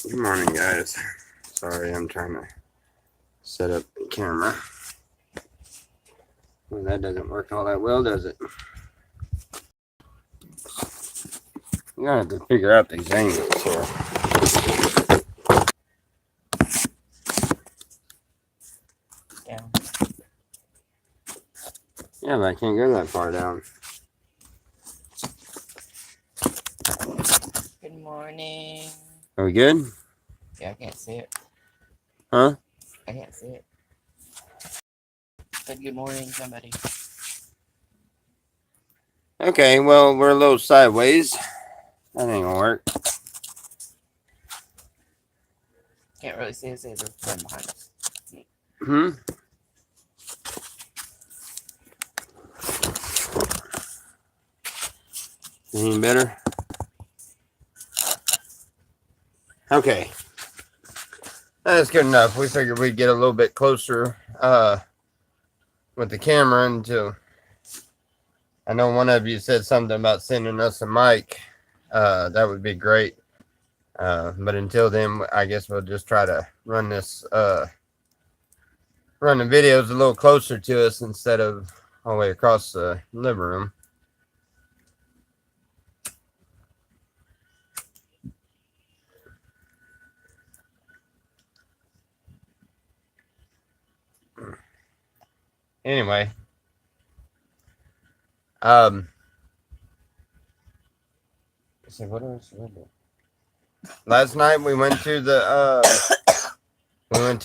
Good morning, guys. Sorry, I'm trying to set up the camera. Well, that doesn't work all that well, does it? I'm gonna have to figure out these angles here. Down. Yeah, but I can't go that far down. Good morning. Are we good? Yeah, I can't see it. Huh? I can't see it. Said good morning, somebody. Okay, well, we're a little sideways. That ain't gonna work. Can't really see us either. From behind us. Hmm? Any better? Okay. That's good enough. We figured we'd get a little bit closer with the camera until I know one of you said something about sending us a mic. That would be great. But until then, I guess we'll just try to run run the videos a little closer to us instead of all the way across the living room. Anyway, let's see what else we do. Last night we went to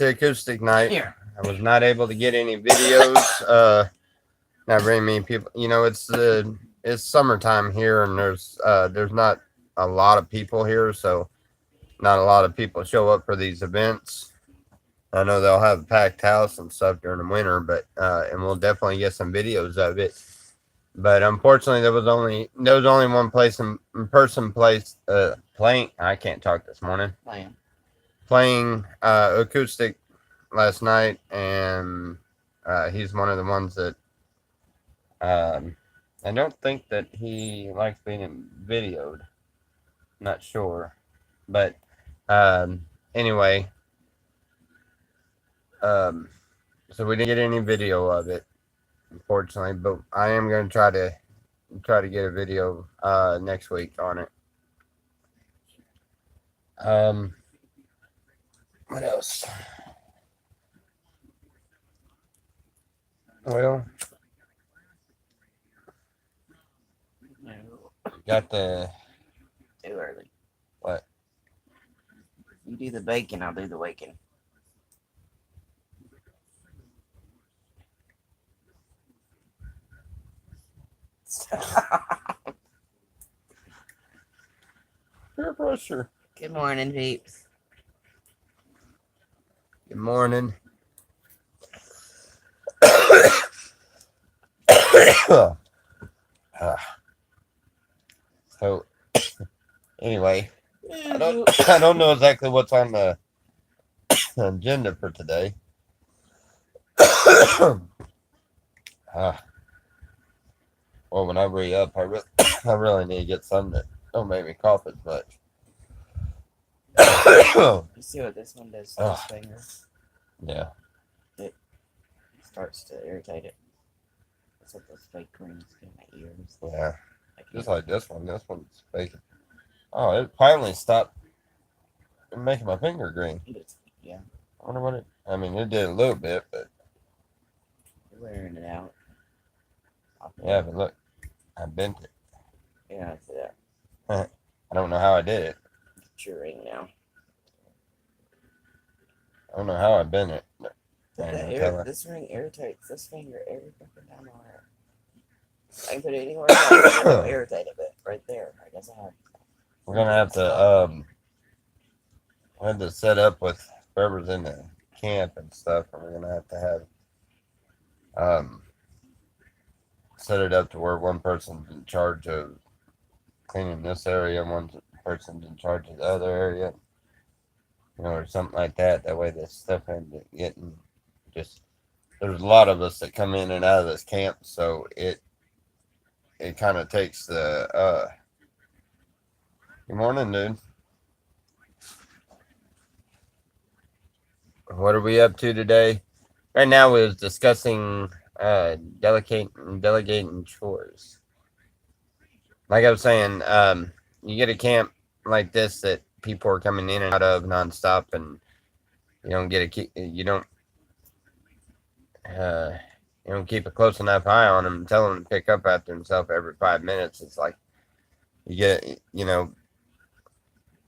acoustic night. Here. I was not able to get any videos. Not very many people. You know, it's summertime here, and there's not a lot of people here, so not a lot of people show up for these events. I know they'll have a packed house and stuff during the winter, but and we'll definitely get some videos of it. But unfortunately, there was only one place in person place playing. I can't talk this morning. Playing acoustic last night, and he's one of the ones that I don't think that he likes being videoed. Not sure, but anyway, so we didn't get any video of it, unfortunately. But I am going to try to get a video next week on it. What else? Well, No. got the Too early. what? You do the bacon, I'll do the waking. Peer pressure. Good morning, peeps. Good morning. So anyway, I don't know exactly what's on the agenda for today. Well, when I re up, I really need to get something that don't make me cough as much. You see what this one does to his finger? Yeah. It starts to irritate it. That's what those fake rings do in my ears. Yeah. Just like this one. This one's fake. Oh, it finally stopped making my finger green. Yeah. I wonder what it. I mean, it did a little bit, but. You're wearing it out. Yeah, but look, I bent it. Yeah, I see that. I don't know how I did it. Get your ring now. I don't know how I bent it. This ring irritates this finger every fucking time I wear it. I can put it anywhere else. It'll irritate a bit right there. I guess I have. We're gonna have to we had to set up with whoever's in the camp and stuff, and we're gonna have to have set it up to where one person's in charge of cleaning this area and one person's in charge of the other area, you know, or something like that. That way this stuff isn't getting just. There's a lot of us that come in and out of this camp, so it kind of takes the. Good morning, dude. what are we up to today? Right now, we're discussing delegating chores. Like I was saying, you get a camp like this that people are coming in and out of nonstop, and you don't get uh, you don't keep a close enough eye on them and tell them to pick up after themselves every 5 minutes. It's like you get,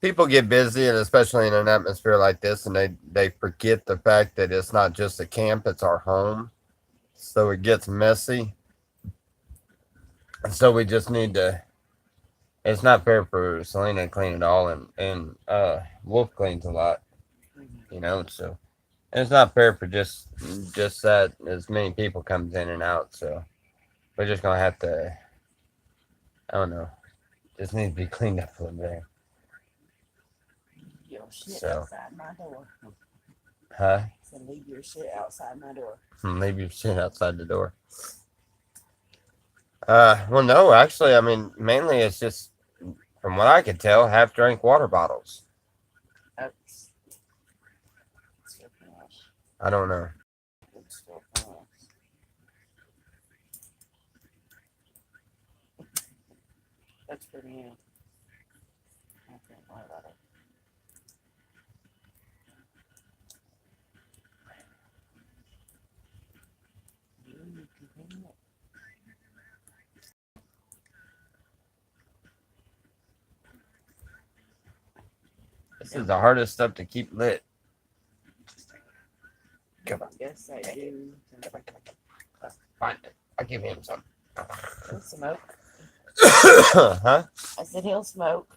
people get busy, and especially in an atmosphere like this, and they forget the fact that it's not just a camp; it's our home. So it gets messy. So we just need to. It's not fair for Selena to clean it all, and Wolf cleans a lot, So and it's not fair for just that as many people comes in and out. So we're just gonna have to. I don't know. Just needs to be cleaned up a little bit. Your shit So. outside my door. Huh? So leave your shit outside my door. Leave your shit outside the door. Well, no, actually, I mean, mainly it's just, from what I could tell, half-drink water bottles. That's still trash. I don't know. It's still trash. That's for me. I can't lie about it. You can clean it. This is the hardest stuff to keep lit. Come on. Yes, I do. Fine. I'll give him some. He'll smoke. Huh? I said he'll smoke.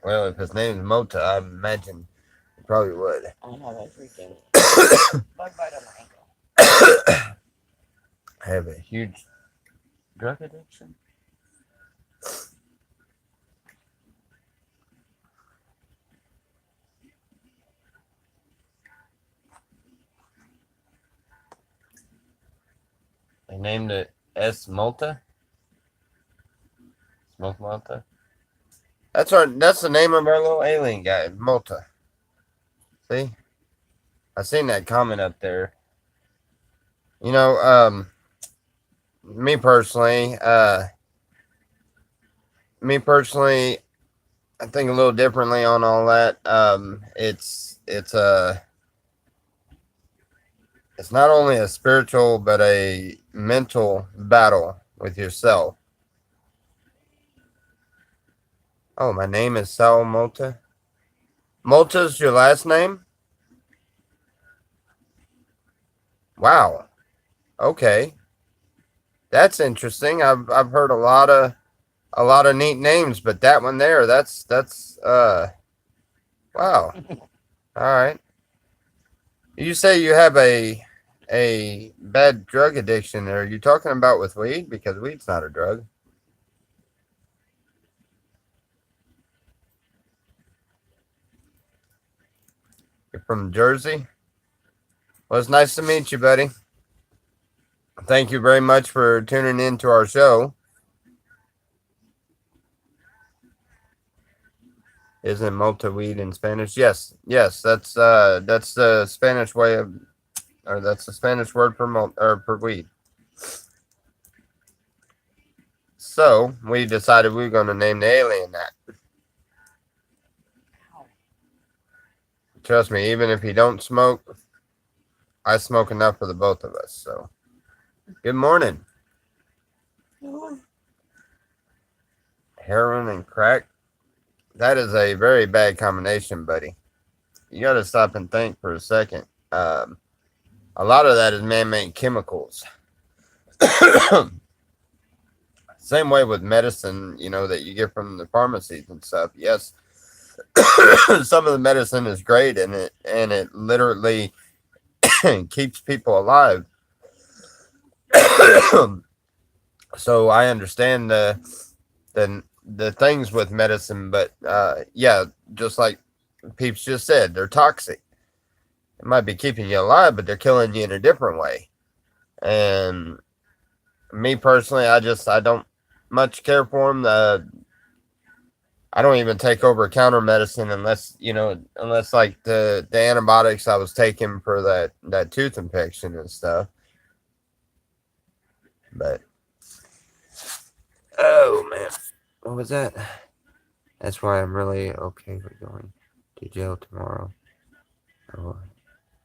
Well, if his name's Mota, I imagine he probably would. I have a freaking bug bite on my ankle. I have a huge drug addiction. They named it S. Malta. Smoke Malta. That's the name of our little alien guy, Malta. See? I seen that comment up there. Me personally, I think a little differently on all that. It's not only a spiritual but a mental battle with yourself. Oh, my name is Sal Malta. Malta's your last name? Wow. Okay. That's interesting. I've heard a lot of neat names, but that one there, that's wow. All right. You say you have a bad drug addiction. Are you talking about with weed? Because weed's not a drug. You're from Jersey? Well, it's nice to meet you, buddy. Thank you very much for tuning in to our show. Isn't Malta weed in Spanish? Yes, that's the Spanish way of, or that's the Spanish word for weed. So we decided we were going to name the alien that. Trust me, even if he don't smoke, I smoke enough for the both of us. So, good morning. Heroin and crack. That is a very bad combination, buddy. You got to stop and think for a second. A lot of that is man-made chemicals. Same way with medicine, that you get from the pharmacies and stuff. Yes, some of the medicine is great, and it literally keeps people alive. So I understand the things with medicine, but yeah, just like Peeps just said, they're toxic. It might be keeping you alive, but they're killing you in a different way. And me personally, I don't much care for them. I don't even take over-the-counter medicine unless like the antibiotics I was taking for that tooth infection and stuff. But oh man, what was that? That's why I'm really okay with going to jail tomorrow.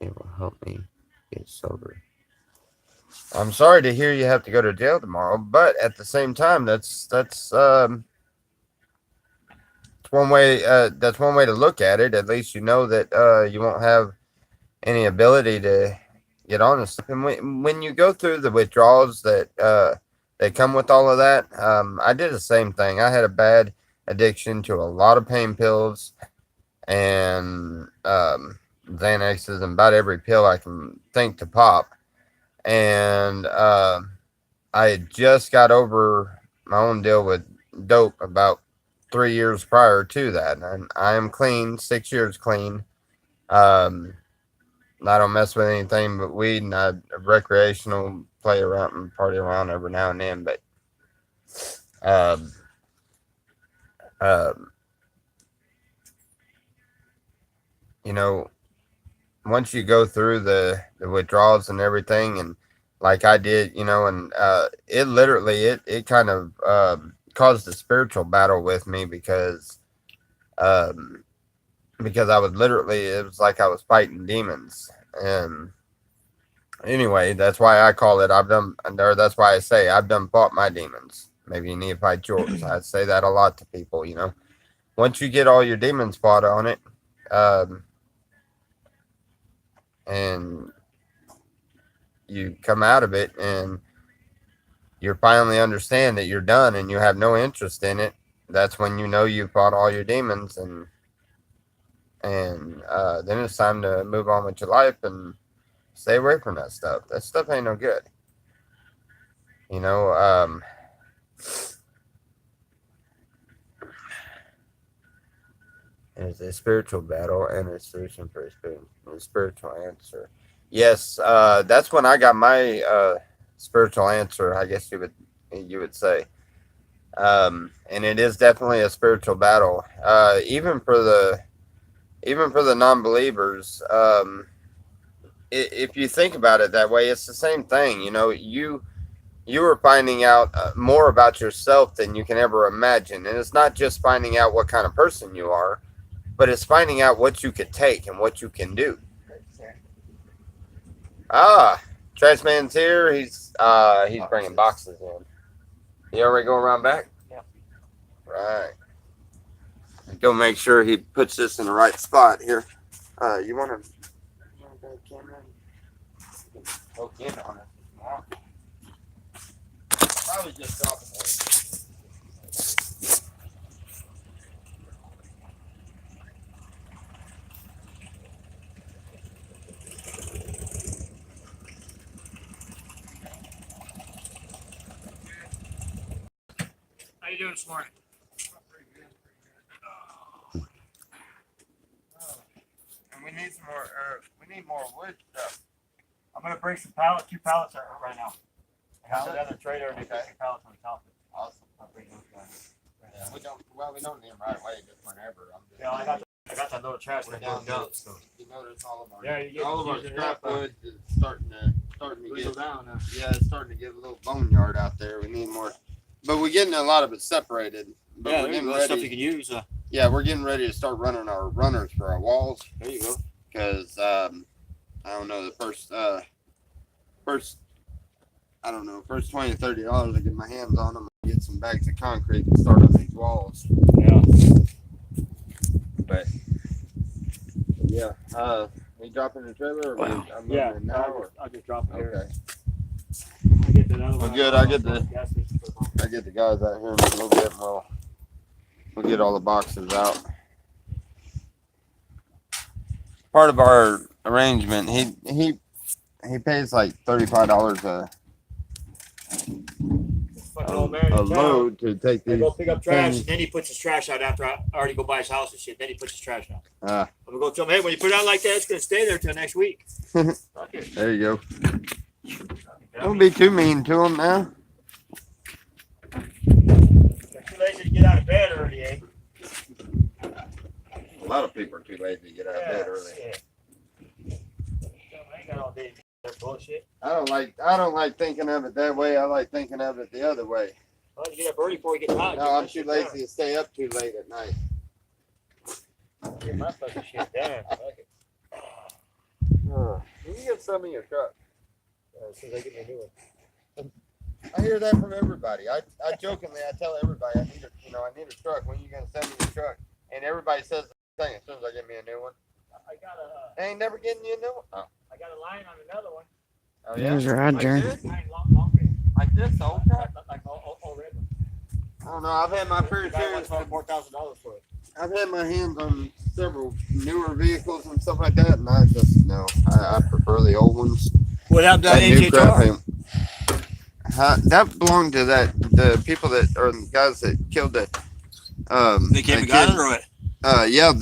It will help me get sober. I'm sorry to hear you have to go to jail tomorrow, but at the same time, that's one way. That's one way to look at it. At least you know that you won't have any ability to get on this. And when you go through the withdrawals that come with all of that, I did the same thing. I had a bad addiction to a lot of pain pills and Xanaxes and about every pill I can think to pop. And I had just got over my own deal with dope about 3 years prior to that, and I am clean, 6 years clean. I don't mess with anything but weed, and I recreational play around and party around every now and then. But um, you know, once you go through the withdrawals and everything, and like I did, and it literally it kind of caused a spiritual battle with me because I was literally, it was like I was fighting demons. And anyway, that's why I call it, that's why I say I've done fought my demons. Maybe you need to fight yours. I say that a lot to people, once you get all your demons fought on it, and you come out of it and you finally understand that you're done and you have no interest in it, that's when you know you fought all your demons, and then it's time to move on with your life and stay away from that stuff. That stuff ain't no good. It's a spiritual battle and a solution for a spiritual answer. Yes, that's when I got my spiritual answer, I guess you would say. And it is definitely a spiritual battle. Even for the non-believers, if you think about it that way, it's the same thing. You are finding out more about yourself than you can ever imagine, and it's not just finding out what kind of person you are, but it's finding out what you could take and what you can do. Trash man's here. He's bringing boxes in. You already go around back? Yep. Right. Go make sure he puts this in the right spot here. You want to camera? Poke in on it. Probably just drop it. How you doing this morning? And we need some more. We need more wood stuff. I'm gonna bring some pallets, 2 pallets out right now. I got another trailer and 2 pallets on top of it. Awesome. I'll bring those guys. Yeah, we don't need them right away. Just whenever. Yeah, I got that little trash We're can down down. there. So You notice all of our all of our scrap wood is starting to dwindle get down now. yeah, it's starting to get a little boneyard out there. We need more, but we're getting a lot of it separated. But Yeah, we're there's getting stuff you ready. can use. Yeah, we're getting ready to start running our runners for our walls There you go. because I don't know, the first I don't know, first $20 to $30 I get my hands on them, get some bags of concrete and start on these walls. Yeah. But yeah, we dropping the trailer? Or Wow. I'm Yeah. moving it now. I'll just drop it here. Okay, I'll get that other well, one. good. I get the guys out here in a little bit, and we'll get all the boxes out. Part of our arrangement, he pays like $35 a load to take They these. go pick up trash, things. and then he puts his trash out after I already go by his house and shit. Then he puts his trash out. Ah, I'm gonna go tell him, hey, when you put it out like that, it's gonna stay there till next week. Fuck it. there you go. Don't be too mean to him now. You're too lazy to get out of bed early, eh? lot of people are too lazy to get out of bed early. Shit. I ain't got all day. That bullshit. I don't like thinking of it that way. I like thinking of it the other way. Well, you get up early before you get hot. No, I'm too lazy to stay up too late at night. Get my fucking shit done. Fuck it. You can get some in your truck. As soon as I get me a new one. I hear that from everybody. I jokingly I tell everybody I need a truck. When you gonna send me a truck? And everybody says the thing as soon as I get me a new one. I got a. I ain't never getting you a new one. Oh, I got a line on another one. oh yeah. There's Roger. Like this? Line long range. Like this old truck? Like all red one. I don't know. I've had my fair The guy share. wants $4,000 for it. I've had my hands on several newer vehicles and stuff like that, and I just no. I prefer the old ones. What happened to That that new crap. NJR? That belonged to the people that or the guys that killed the They came and got it or what? yeah,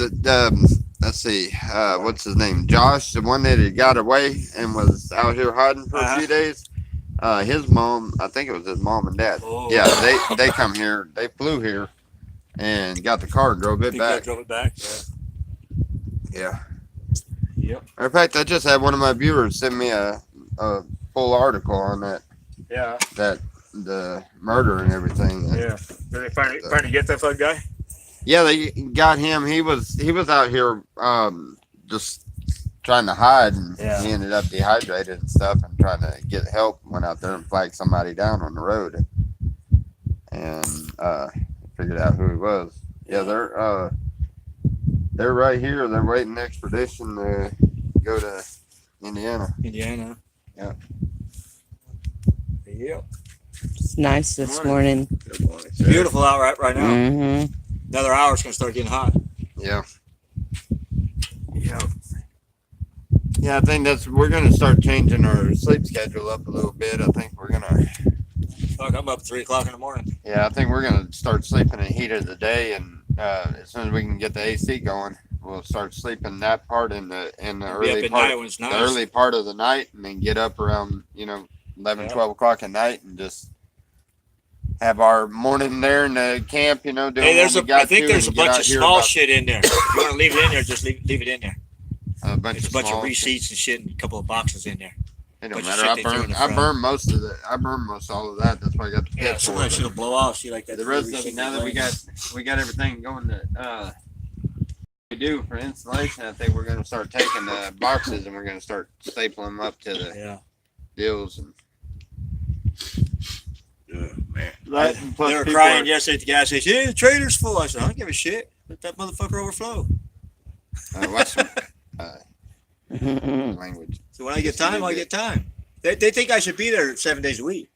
let's see, what's his name? Josh, the one that had got away and was out here hiding for a few days. His mom, I think it was his mom and dad. Oh. Yeah, they come here, they flew here and got the car and drove it back. Drove it back. Yeah. Yep. Matter of fact, I just had one of my viewers send me a full article on that Yeah. the murder and everything. Yeah. Did they finally get that fucking guy? Yeah, they got him. He was out here just trying to hide, and Yeah. he ended up dehydrated and stuff, and trying to get help. Went out there and flagged somebody down on the road, and figured out who he was. Yeah, they're right here. They're waiting extradition to go to Indiana. Indiana. Yeah. Yep. It's nice this morning. Good morning, It's beautiful out right now. Mm-hmm. Another hour's gonna start getting hot. Yeah. Yeah. Yeah, I think we're gonna start changing our sleep schedule up a little bit. I think we're gonna. Fuck, I'm up at 3 o'clock in the morning. Yeah, I think we're gonna start sleeping in the heat of the day, and as soon as we can get the AC going, we'll start sleeping that part in the Be up early at part, night when it's nice. the early part of the night, and then get up around 11, Yeah. 12 o'clock at night, and just have our morning there in the camp. Doing Hey, I think there's a and get bunch out of here small about shit in there. If you want to leave it in there, just leave it in there. a bunch There's of a bunch of small shit. receipts and shit and a couple of boxes in there. It don't bunch of matter. shit they threw in the I front. burned most of it. I burned most all of that. That's why I got the Yeah, pit some for of it. that shit'll blow off. See, like that. The rest of it, receipt now that we lanes. got everything going that we do for installation, I think we're gonna start taking the boxes and we're gonna start stapling them up to the Yeah. deals and Man. Right, and plus They were people crying are- yesterday at the gas station. Yeah, the trailer's full. I said, I don't give a shit. Let that motherfucker overflow. watch some Mm-hmm. language. So when I get time, I get time. They think I should be there 7 days a week.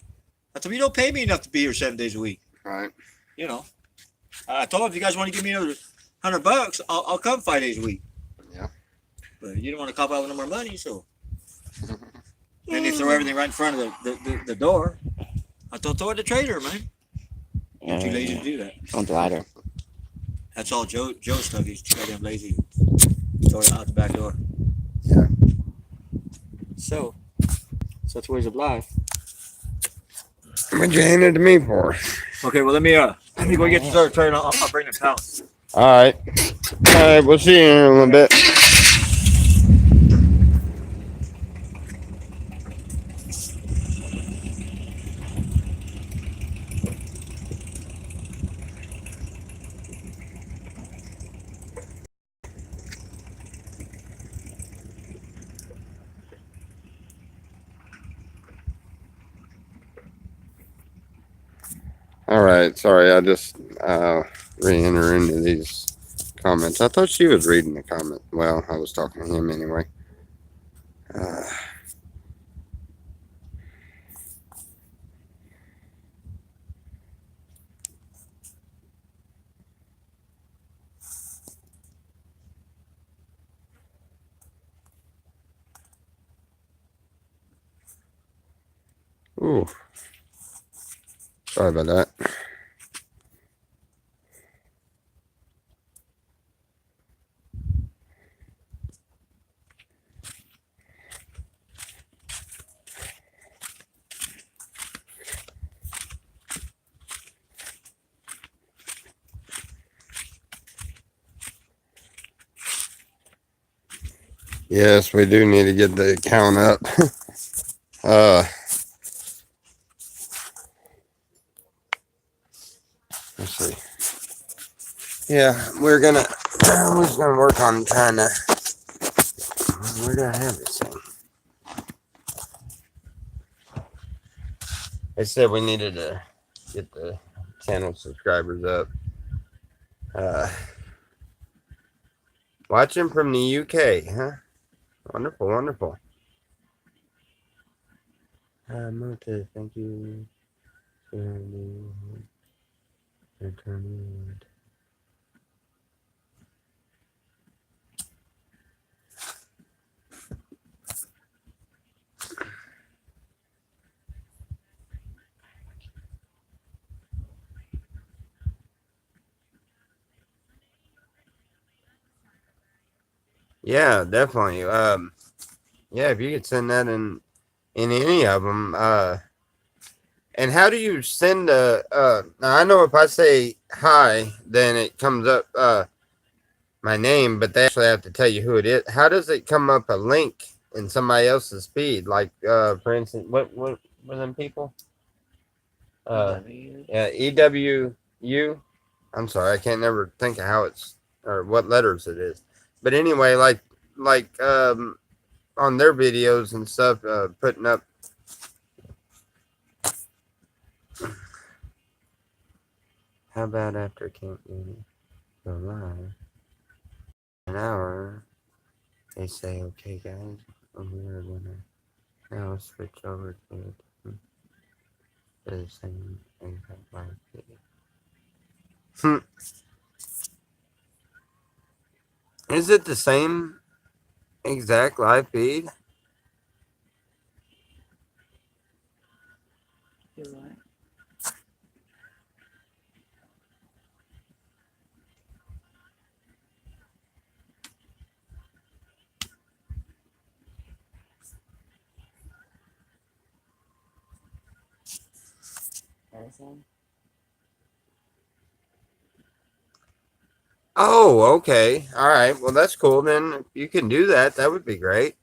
I told them, you don't pay me enough to be here 7 days a week. Right. I told them, if you guys want to give me another $100, I'll come 5 days a week. Yeah. But you don't want to cop out with no more money, so. Then they throw everything right in front of the door. I told throw it the trailer, man. I'm too lazy to do that. Don't ladder. That's all Joe's stuff. He's too goddamn lazy. Throw it out the back door. Yeah. So that's ways of life. What'd you hand it to me for? Okay, well let me go get this other trailer. I'll bring this out. All right. We'll see you in a little bit. All right, sorry, I just re-enter into these comments. I thought she was reading the comment. Well, I was talking to him anyway. Ooh, sorry about that. Yes, we do need to get the count up. Let's see. Yeah, we're just gonna work on trying to. Where do I have this thing? They said we needed to get the channel subscribers up. Watching from the UK, huh? Wonderful, wonderful. Mota, thank you. Yeah, definitely. Yeah, if you could send that in any of them. And how do you send now I know if I say hi, then it comes up my name, but they actually have to tell you who it is. How does it come up a link in somebody else's feed? Like for instance, what were them people? Yeah, EWU. I'm sorry, I can't never think of how it's or what letters it is. But anyway, like on their videos and stuff, putting up. How about after Camp Unity go live? An hour. They say, okay, guys, we're gonna now switch over to the same exact live video. Is it the same exact live feed? You're right. Harrison? Oh, okay. All right. Well, that's cool. Then if you can do that, that would be great.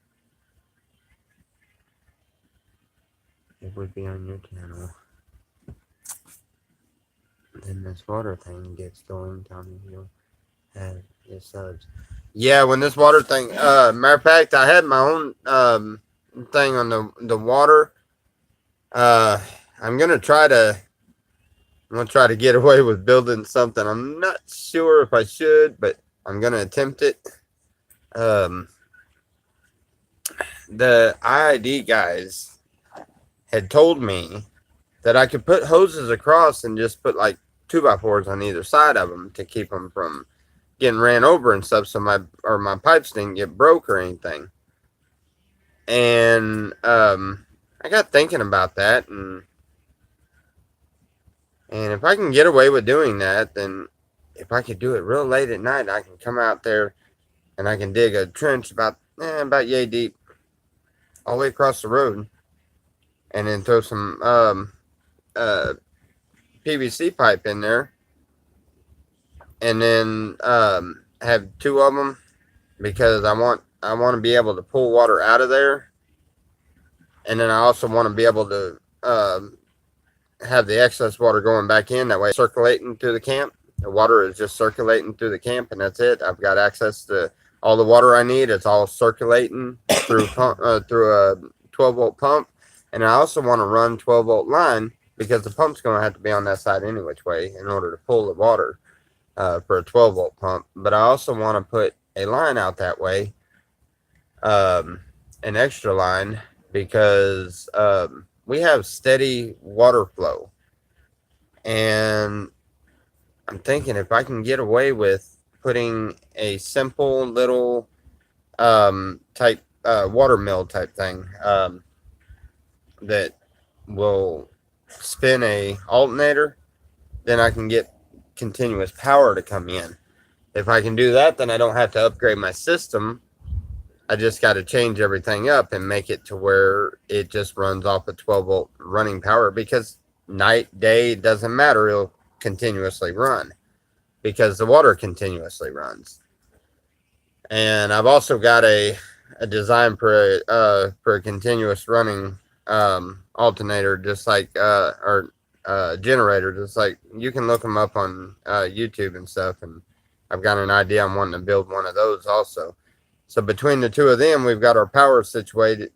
It would be on your channel. Then this water thing gets going, Tommy. You'll have your subs. Yeah, when this water thing, matter of fact, I had my own thing on the water. I'm gonna try to get away with building something. I'm not sure if I should, but I'm gonna attempt it. The IID guys had told me that I could put hoses across and just put like 2x4s on either side of them to keep them from getting ran over and stuff, so my pipes didn't get broke or anything. And I got thinking about that, and if I can get away with doing that, then if I could do it real late at night, I can come out there and I can dig a trench about yay deep all the way across the road, and then throw some PVC pipe in there, and then have two of them, because I want to be able to pull water out of there, and then I also want to be able to have the excess water going back in, that way circulating through the camp. The water is just circulating through the camp, and that's it. I've got access to all the water I need. It's all circulating through through a 12-volt pump, and I also want to run 12-volt line, because the pump's going to have to be on that side any which way in order to pull the water for a 12-volt pump. But I also want to put a line out that way, an extra line, because we have steady water flow, and I'm thinking if I can get away with putting a simple little type water mill type thing that will spin a alternator, then I can get continuous power to come in. If I can do that, then I don't have to upgrade my system. I just got to change everything up and make it to where it just runs off a 12-volt running power, because night, day, doesn't matter. It'll continuously run because the water continuously runs. And I've also got a a design for a continuous running alternator, just like or generator, just like you can look them up on YouTube and stuff. And I've got an idea. I'm wanting to build one of those also. So between the two of them, we've got our power situated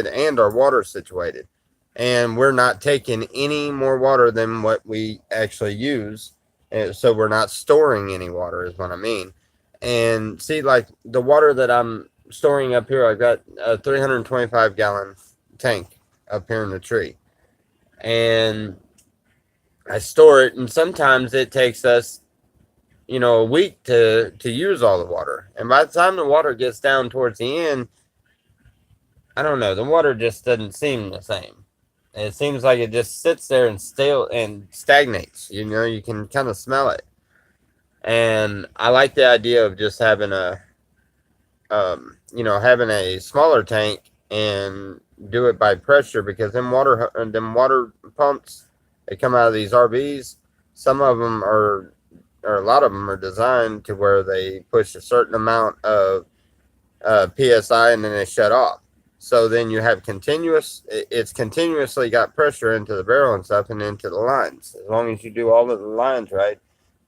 and our water situated, and we're not taking any more water than what we actually use. And so we're not storing any water, is what I mean. And see, like the water that I'm storing up here, I've got a 325 gallon tank up here in the tree, and I store it. And sometimes it takes us, a week to use all the water. And by the time the water gets down towards the end, I don't know, the water just doesn't seem the same. It seems like it just sits there and stagnates. You can kind of smell it. And I like the idea of just having having a smaller tank and do it by pressure, because them water pumps that come out of these RVs, some of them are, or a lot of them are designed to where they push a certain amount of PSI and then they shut off. So then you have it's continuously got pressure into the barrel and stuff and into the lines. As long as you do all of the lines right,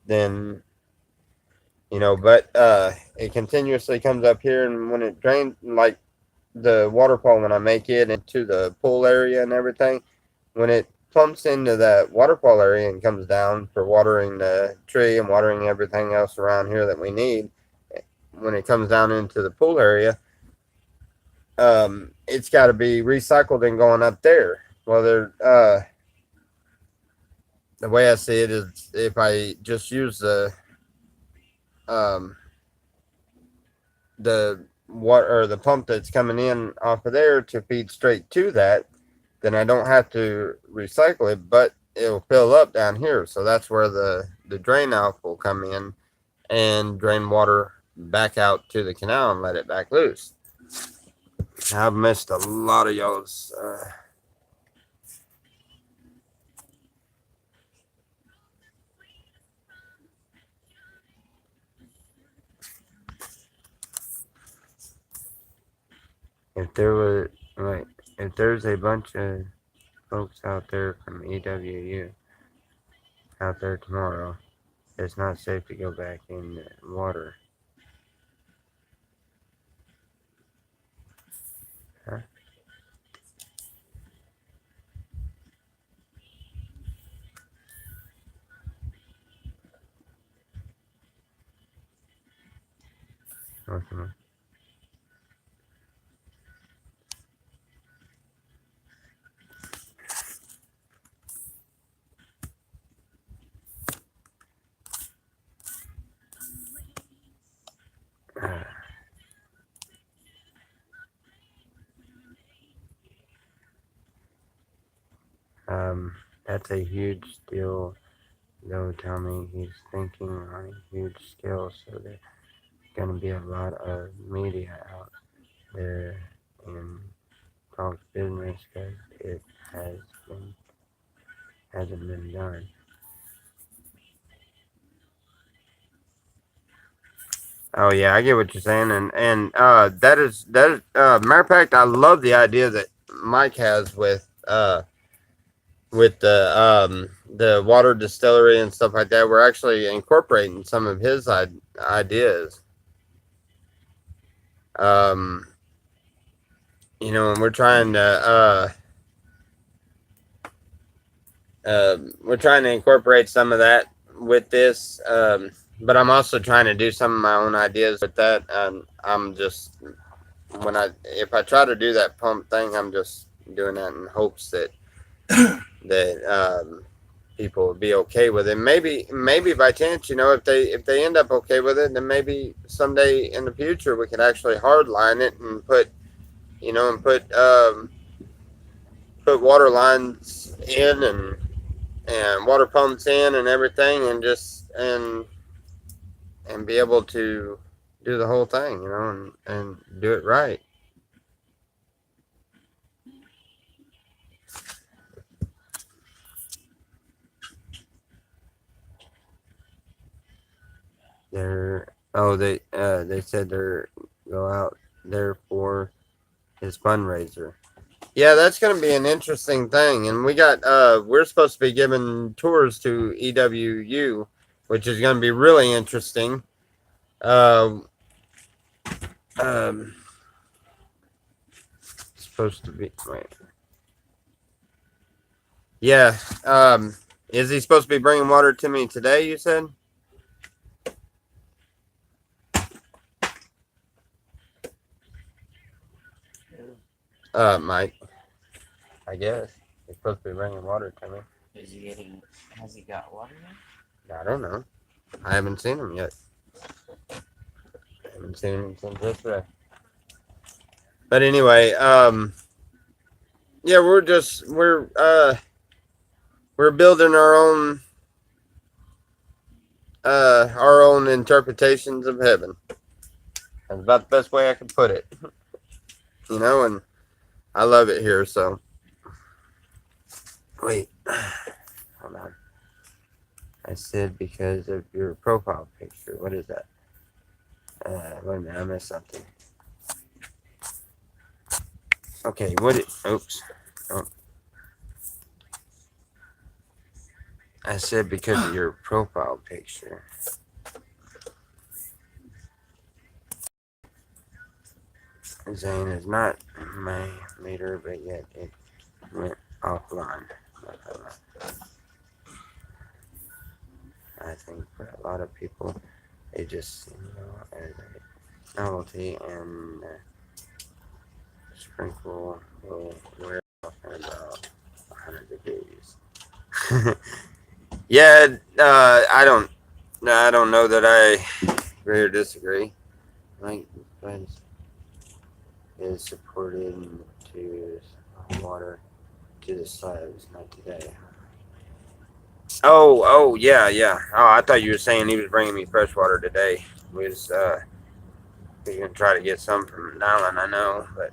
then, but it continuously comes up here, and when it drains, like the waterfall, when I make it into the pool area and everything, when it pumps into that waterfall area and comes down for watering the tree and watering everything else around here that we need, when it comes down into the pool area, it's got to be recycled and going up there. Well, the way I see it is, if I just use the water or the pump that's coming in off of there to feed straight to that, then I don't have to recycle it, but it'll fill up down here. So that's where the drain off will come in and drain water back out to the canal and let it back loose. I've missed a lot of y'all's if there's a bunch of folks out there from EWU out there tomorrow, it's not safe to go back in the water. Huh? Okay. That's a huge deal, though, Tommy. He's thinking on a huge scale, so there's going to be a lot of media out there and talk business, because it hasn't been done. Oh yeah, I get what you're saying, and that is matter of fact, I love the idea that Mike has with the water distillery and stuff like that. We're actually incorporating some of his ideas. And we're trying to incorporate some of that with this. But I'm also trying to do some of my own ideas with that. I'm just if I try to do that pump thing, I'm just doing that in hopes that people will be okay with it. Maybe by chance, if they end up okay with it, then maybe someday in the future we could actually hardline it and put water lines in and water pumps in and everything, and just and be able to do the whole thing, and do it right. They said they're go out there for his fundraiser. Yeah, that's going to be an interesting thing. And we're supposed to be giving tours to EWU, which is going to be really interesting. Supposed to be, wait. Yeah. Is he supposed to be bringing water to me today, you said? Mike. I guess. He's supposed to be bringing water to me. Has he got water now? I don't know. I haven't seen him yet. I haven't seen him since yesterday. But anyway, yeah, we're building our own interpretations of heaven. That's about the best way I could put it. You know, and I love it here, so wait. Hold on. I said because of your profile picture. What is that? Wait a minute, I missed something. Okay, oops. Oh. I said because of your profile picture. Zane is not my leader, but yet it went offline. I think for a lot of people, they just as a novelty and sprinkle will wear off in about 100 degrees. Yeah, I don't know that I agree or disagree. Like, friends is supported to water to the slabs, not today. Oh, yeah. Oh, I thought you were saying he was bringing me fresh water today. He's gonna try to get some from Nyland, I know, but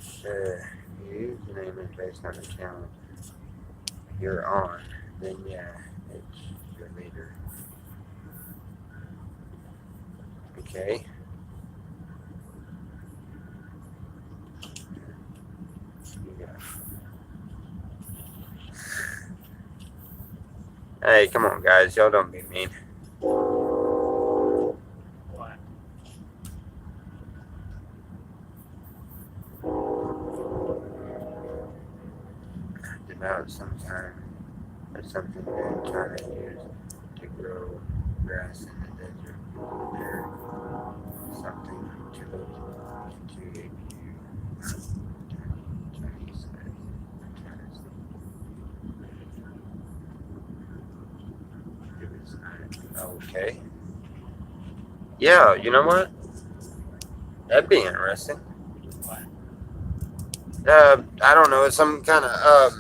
sure, your username is based on the channel you're on. Then yeah, it's your leader. Okay. Hey, come on, guys. Y'all don't be mean. What? About sometime or something they're trying to use to grow grass in the desert. There's something to look into if you Chinese. Okay. Yeah, you know what? That'd be interesting. What? I don't know. It's some kind of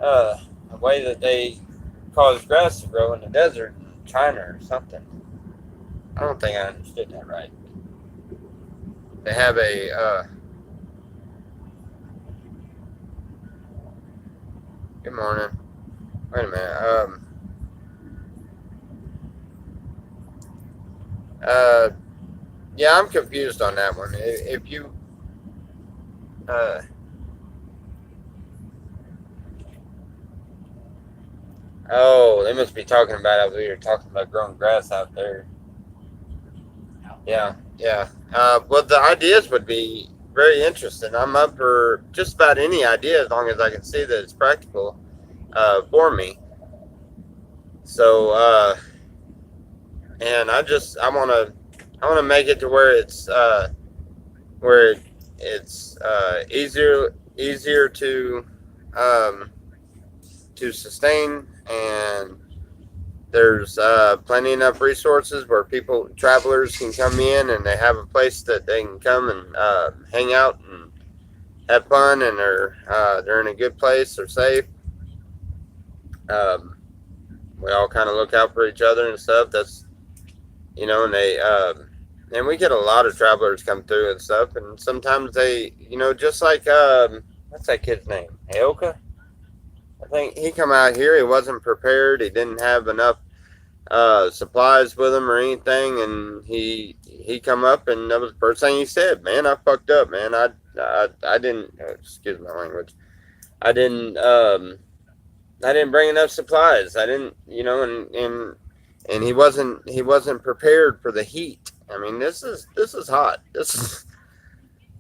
a way that they cause grass to grow in the desert in China or something. I don't think I understood that right. They have a good morning. Wait a minute. Yeah, I'm confused on that one. If you oh, they must be talking about as we were talking about growing grass out there. Yeah. Well, the ideas would be very interesting. I'm up for just about any idea as long as I can see that it's practical for me. So, and I want to make it to where it's easier to sustain, and there's plenty enough resources where travelers can come in and they have a place that they can come and hang out and have fun, and they're in a good place, they're safe. We all kind of look out for each other and stuff. That's, and and we get a lot of travelers come through and stuff, and sometimes they, just like what's that kid's name? Aoka? I think he come out here, he wasn't prepared, he didn't have enough supplies with him or anything, and he come up and that was the first thing he said. Man, I fucked up, man. I didn't excuse my language. I didn't bring enough supplies. I didn't, and he wasn't prepared for the heat. I mean, this is hot. This is.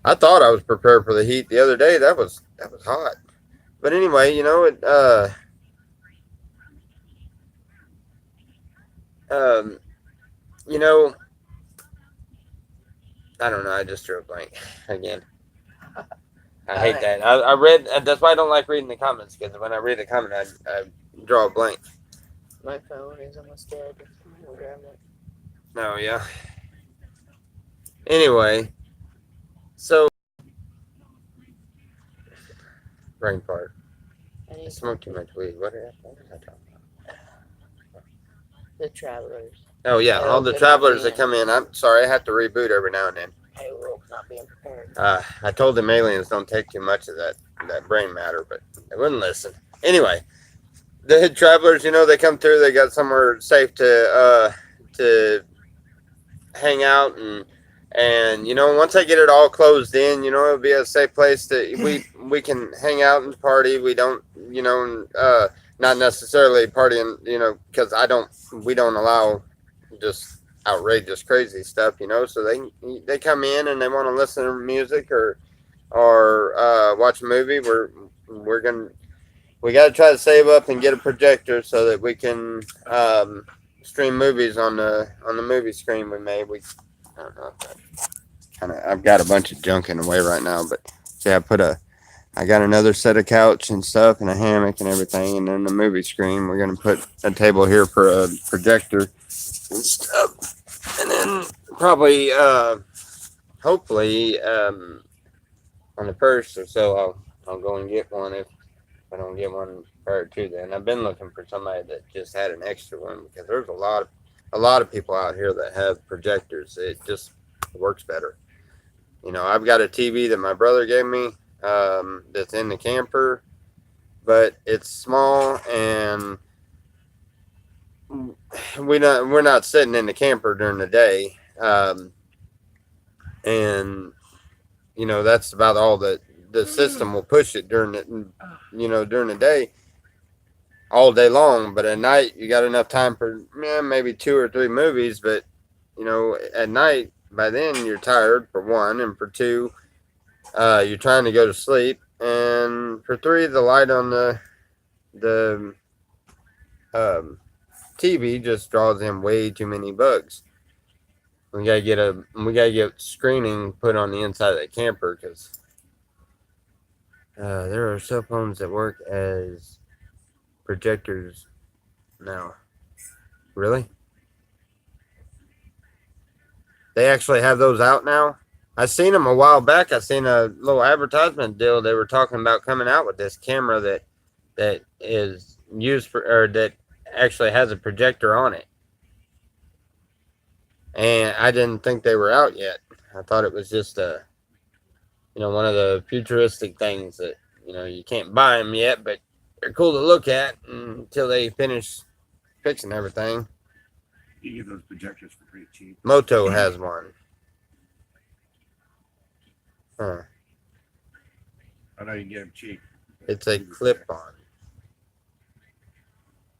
I thought I was prepared for the heat the other day. That was hot. But anyway, um, you know, I don't know. I just drew a blank again. I hate that. I read. That's why I don't like reading the comments, because when I read the comment, I draw a blank. My phone is almost dead. I'll grab it. No, yeah. Anyway, so brain fart. I smoked too much weed. What was I talking about? The travelers. Oh yeah, Hey, all the good travelers idea. that come in. I'm sorry, I have to reboot every now and then. Hey, Rope not being prepared. I told them aliens don't take too much of that brain matter, but they wouldn't listen. Anyway, the travelers, they come through. They got somewhere safe to hang out, and once I get it all closed in, it'll be a safe place that we can hang out and party. We don't, not necessarily partying, because we don't allow just outrageous crazy stuff, so they come in and they want to listen to music or watch a movie. We got to try to save up and get a projector so that we can stream movies on the movie screen we made. I don't know. I've got a bunch of junk in the way right now, but yeah, I got another set of couch and stuff and a hammock and everything, and then the movie screen. We're gonna put a table here for a projector and stuff, and then probably, hopefully, on the first or so, I'll go and get one if I don't get one prior to then. I've been looking for somebody that just had an extra one, because there's a lot of people out here that have projectors. It just works better. I've got a TV that my brother gave me, that's in the camper, but it's small, and we're not sitting in the camper during the day, and that's about all that the system will push it during the day, all day long. But at night you got enough time for maybe 2 or 3 movies, but at night, by then you're tired, for one, and for two, you're trying to go to sleep, and for three, the light on the TV just draws in way too many bugs. We gotta get screening put on the inside of the camper, because there are cell phones that work as projectors now. Really? They actually have those out now? I seen them a while back. I seen a little advertisement deal. They were talking about coming out with this camera that is used for, or that actually has a projector on it. And I didn't think they were out yet. I thought it was just one of the futuristic things that, you can't buy them yet, but they're cool to look at until they finish fixing everything. You get those projectors for pretty cheap. Moto has one. Huh. I know you can get them cheap. It's a clip-on.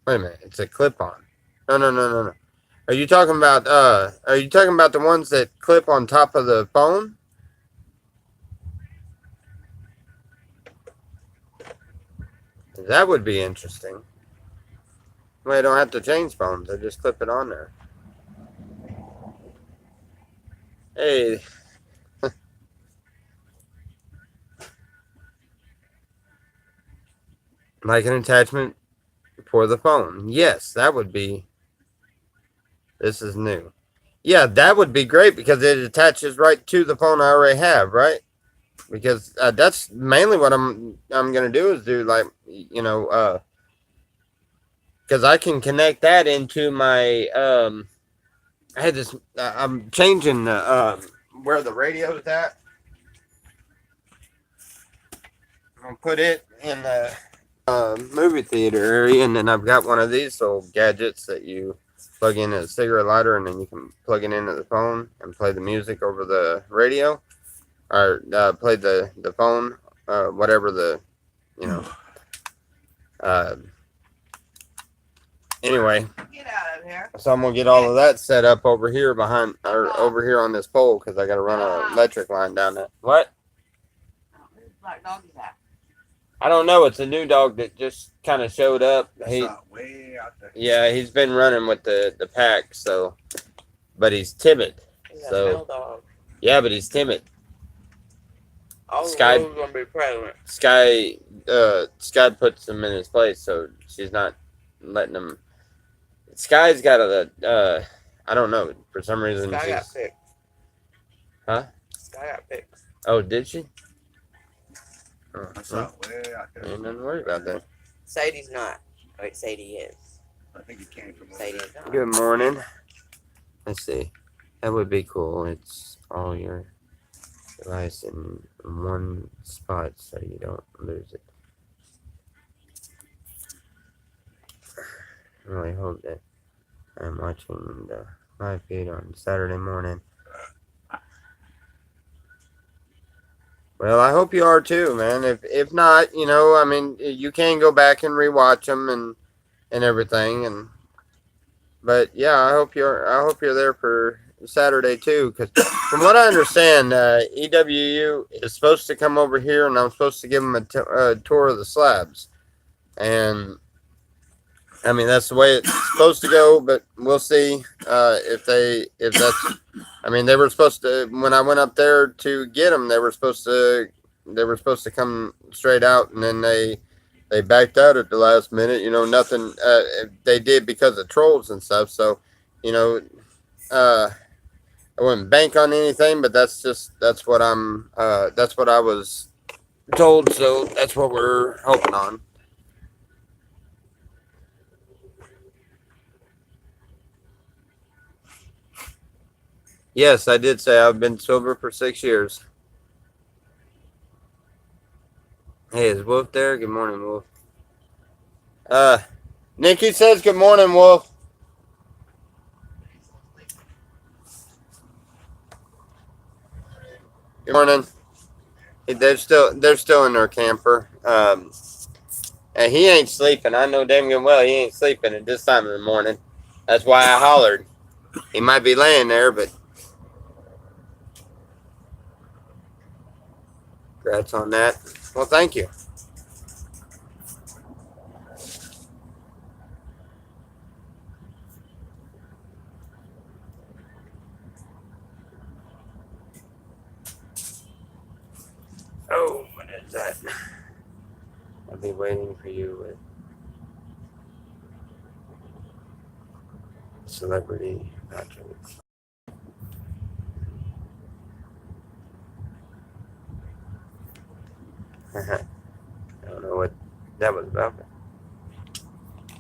Wait a minute, it's a clip-on. No. Are you talking about the ones that clip on top of the phone? That would be interesting. Well, I don't have to change phones. I just clip it on there. Hey. Like an attachment for the phone. Yes, that would be. This is new. Yeah, that would be great, because it attaches right to the phone I already have, right? Because that's mainly what I'm gonna do, is do like, because I can connect that into my I had this. I'm changing where the radio's at. I'll put it in the movie theater area, and then I've got one of these little gadgets that you plug in a cigarette lighter, and then you can plug it into the phone and play the music over the radio, or play the phone, whatever the, you know. Anyway, Get out of here. so I'm gonna get all of that set up over here behind, or over here on this pole, because I got to run an electric line down there. What? Where's Black Dog is at? I don't know. It's a new dog that just kind of showed up. That's not way out there. Yeah, he's been running with the pack, so, but he's timid. He's a So- male dog. Yeah, but he's timid. All Sky- the gonna be pregnant. Sky puts him in his place, so she's not letting him. Sky's got a, I don't know, for some reason Sky got she's. picked. Huh? Sky got picked. Oh, did she? Oh, That's well, not way out there. ain't nothing to worry about that. Sadie's not. Wait, Sadie is. I think it came from over Sadie there. is not. Good morning. Let's see. That would be cool. It's all your device in one spot so you don't lose it. I really hope that I'm watching the live feed on Saturday morning. Well, I hope you are too, man. If not, you know, I mean, you can go back and rewatch them and everything, but yeah, I hope you're there for Saturday too, because from what I understand, EWU is supposed to come over here, and I'm supposed to give them a tour of the slabs, and I mean that's the way it's supposed to go, but we'll see if that's. I mean, they were supposed to, when I went up there to get them, they were supposed to come straight out, and then they backed out at the last minute. You know, nothing they did because of trolls and stuff. So, you know, I wouldn't bank on anything, but that's what I was told. So that's what we're hoping on. Yes, I did say I've been sober for 6 years. Hey, is Wolf there? Good morning, Wolf. Nikki says good morning, Wolf. Good morning. They're still in their camper. And he ain't sleeping. I know damn good well he ain't sleeping at this time of the morning. That's why I hollered. He might be laying there, but congrats on that. Well, thank you. Oh, what is that? I'll be waiting for you with Celebrity Patrick. I don't know what that was about.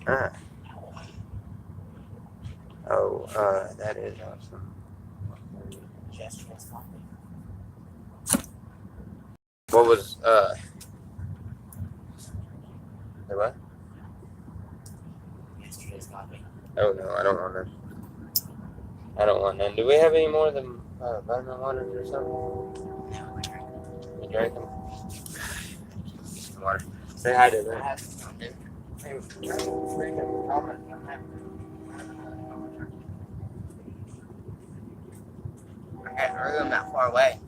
But, that is awesome. Yesterday's coffee. What was the what? Yesterday's coffee. Oh no, I don't want none. I don't want none. Do we have any more than vitamin waters or something? No, we drink. You drank them? Water. Say hi to I them. have some, dude. Freaking comment on that. I got a room not far away.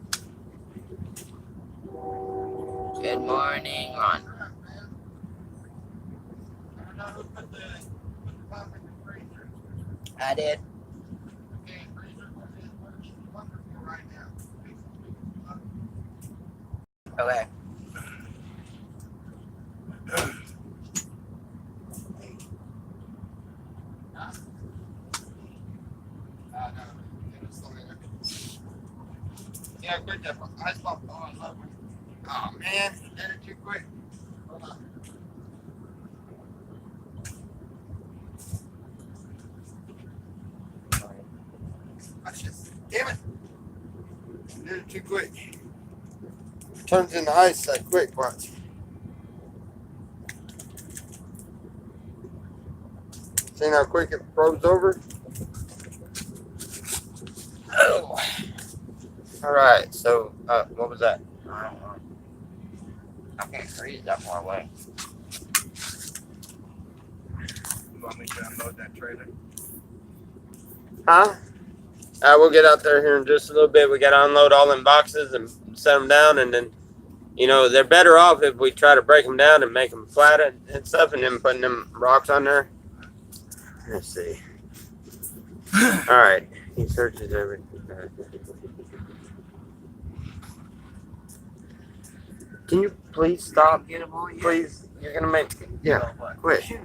Good morning, Ron. I did. Okay. Yeah, quit that. I stopped. Oh man, you did it too quick. Hold on. Damn it. You did it too quick. Turns into ice that quick, watch. See how quick it froze over? Oh. All right. So, what was that? I don't know. I can't read that far away. You want me to unload that trailer? Huh? We'll get out there here in just a little bit. We got to unload all them boxes and set them down, and then, you know, they're better off if we try to break them down and make them flat and stuff, and then putting them rocks on there. Let's see. All right. He searches everything. Can you please stop? Get them on yet? Please. You're gonna make. Yeah. What? Quit. Shoot.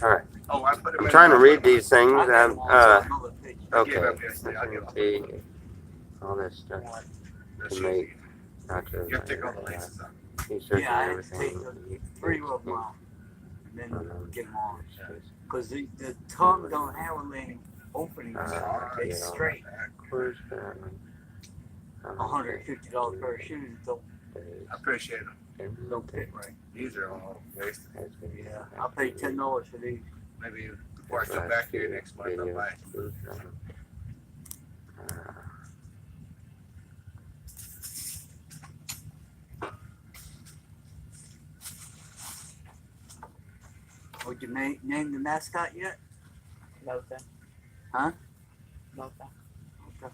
All right. Oh, I put him I'm in trying to the- read these things. I got them on, so I know the picture. I gave Okay. up yesterday. I'll give up. See, all this stuff. That To should make be- nachos. You have to take all the laces off. He's searching Yeah, I had to everything. take the 3 of them off and then get them on. Because Because the tongue don't have a many openings. They yeah. straight. where's that one? $150 pair of shoes don't I appreciate them. don't fit right. These are all wasted. Yeah, I paid $10 for these. Maybe before I come back here next month, I'll buy. Would you name the mascot yet? Motha. Huh? Motha. Okay.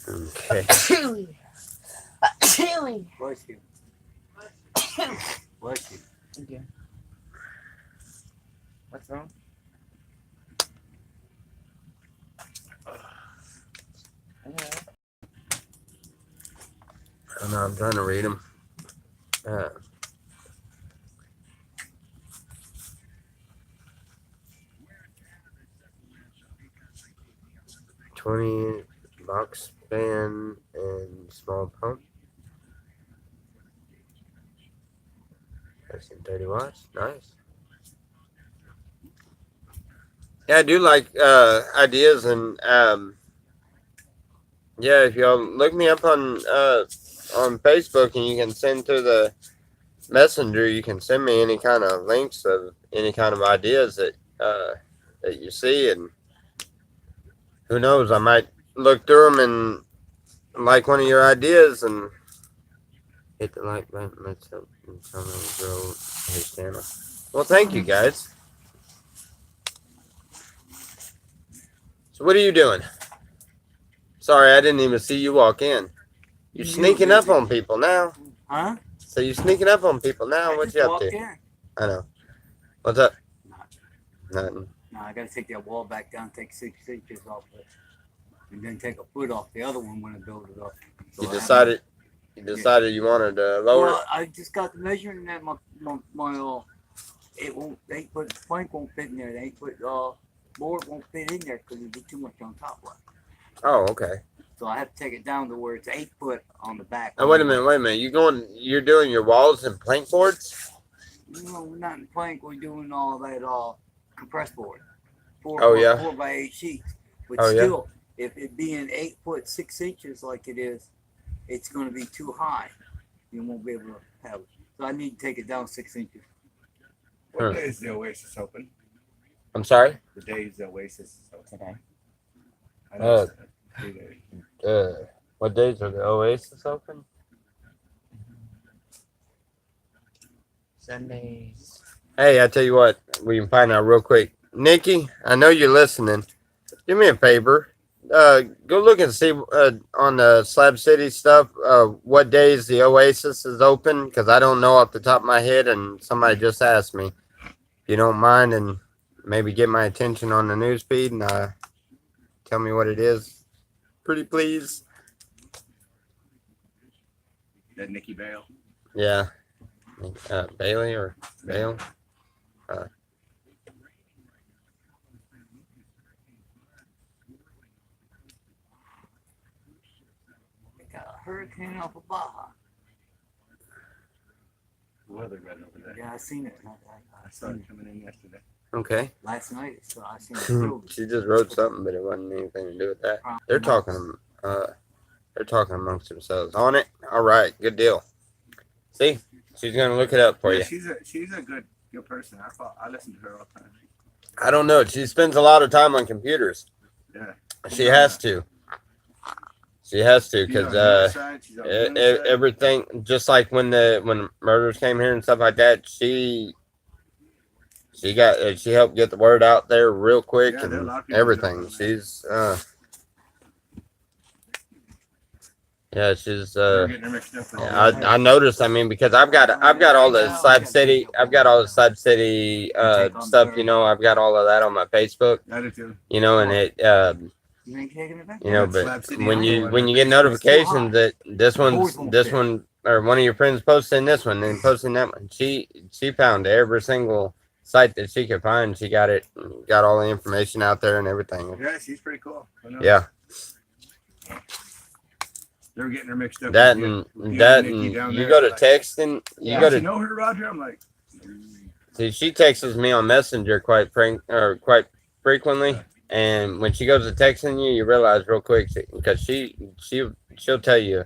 Okay. Chewy. Chewy. Bless you. Bless you. Thank you. What's wrong? Yeah. I know, I'm trying to read them. 20 box fan and small pump. That's in 30 watts. Nice. Yeah, I do like ideas, and yeah, if y'all look me up on Facebook and you can send to the messenger, you can send me any kind of links of any kind of ideas that that you see, and who knows, I might look through them and like one of your ideas and hit the like button. Let's help someone grow his channel. Well, thank you guys. So what are you doing? Sorry, I didn't even see you walk in. You're sneaking up on people now. Huh? So you're sneaking up on people now. What just you up walked to? in. I know. What's up? Nothing. Nothing. No, I gotta take that wall back down, take 6 inches off it, and then take a foot off the other one when I build it up. So You I have decided you wanted to lower Well, I just got the measuring that my it won't, the 8-foot plank won't fit in there. The 8-foot board won't fit in there because it'd be too much on top of it. Oh, okay. So I have to take it down to where it's 8 foot on the back. Now wait a minute. You're doing your walls and plank boards? No, we're not in plank. We're doing all that compressed board. Oh, yeah. 4x8 sheets. But Oh, yeah. still, if it being 8 foot 6 inches like it is, it's going to be too high. You won't be able to have it. So I need to take it down 6 inches. What day is the Oasis open? I'm sorry? The days the Oasis is open. Today. I know it's 3 days. What days are the Oasis open? Sundays. Hey, I tell you what, we can find out real quick. Nikki, I know you're listening. Do me a favor. Go look and see on the Slab City stuff what days the Oasis is open, because I don't know off the top of my head, and somebody just asked me. If you don't mind, and maybe get my attention on the news feed and tell me what it is. Pretty please. That Nikki Bale. Yeah. Bailey or Bale. They got a hurricane off of Baja. Weather right over there. Yeah, I seen it. I saw it coming in yesterday. Okay. Last night, so I seen it. She just wrote something, but it wasn't anything to do with that. They're talking. They're talking amongst themselves on it. All right, good deal. See, she's gonna look it up for you. She's a good person. I listen to her all the time. I don't know. She spends a lot of time on computers. Yeah. She has to. She has to because everything, just like when murders came here and stuff like that, she helped get the word out there real quick and everything. She's she's I noticed. I mean, because I've got all the Slab City, stuff. You know, I've got all of that on my Facebook. You know, and it You ain't taking it back? you know, but when you get notifications that this one or one of your friends posting this one and posting that one, she found every single site that she could find. She got all the information out there and everything. Yeah, she's pretty cool. Yeah. They're getting her mixed up. That and you go to texting. You go to know her, Roger. I'm like, see, she texts me on Messenger quite frequently, and when she goes to texting you, you realize real quick because she'll tell you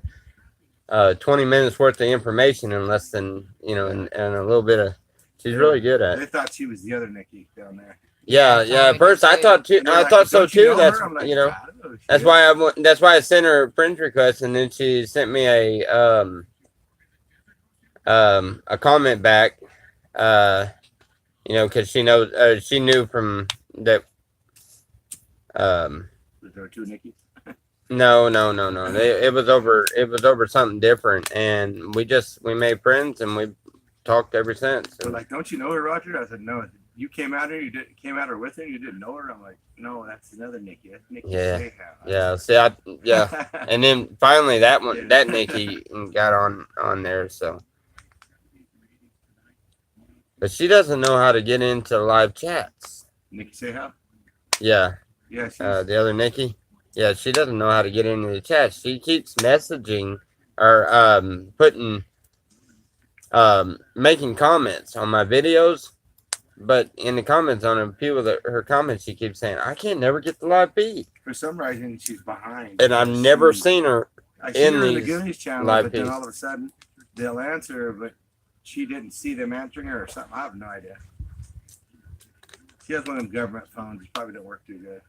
20 minutes worth of information in less than and a little bit of. She's really good at it. They thought she was the other Nikki down there. Yeah. At first, I thought too. I thought so too. That's That's why I sent her a friend request, and then she sent me a comment back. Because she knows she knew from that. Was there two Nikki's? No. It was over something different, and we made friends, and we talked ever since. They're like, don't you know her, Roger? I said, no. You came out her. You came out her with her. You didn't know her. I'm like, no, that's another Nikki. That's Nikki. Yeah. See, and then finally that Nikki got on there. So, but she doesn't know how to get into live chats. Nikki say how? Yeah. Yeah. The other Nikki. Yeah, she doesn't know how to get into the chat. She keeps messaging or putting making comments on my videos. But in the comments on a few of her comments, she keeps saying, "I can't never get the live feed." For some reason, she's behind. And I've never seen her in the Goonies channel. But then all of a sudden, they'll answer her, but she didn't see them answering her or something. I have no idea. She has one of them government phones. It probably don't work too good.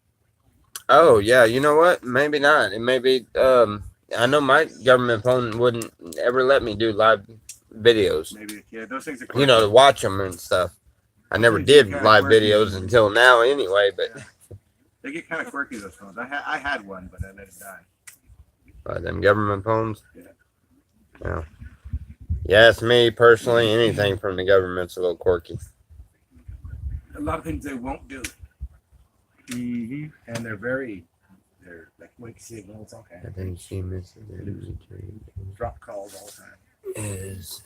Oh yeah, you know what? Maybe not. It may be. I know my government phone wouldn't ever let me do live videos. Maybe those things are. To watch them and stuff. I never did live videos until now anyway, but they get kind of quirky, those phones. I had one, but I let it die. Them government phones? Yeah. Yes, me personally, anything from the government's a little quirky. A lot of things they won't do. Mm-hmm. And they're like wake signals. Okay. I think she misses drop calls all the time. Is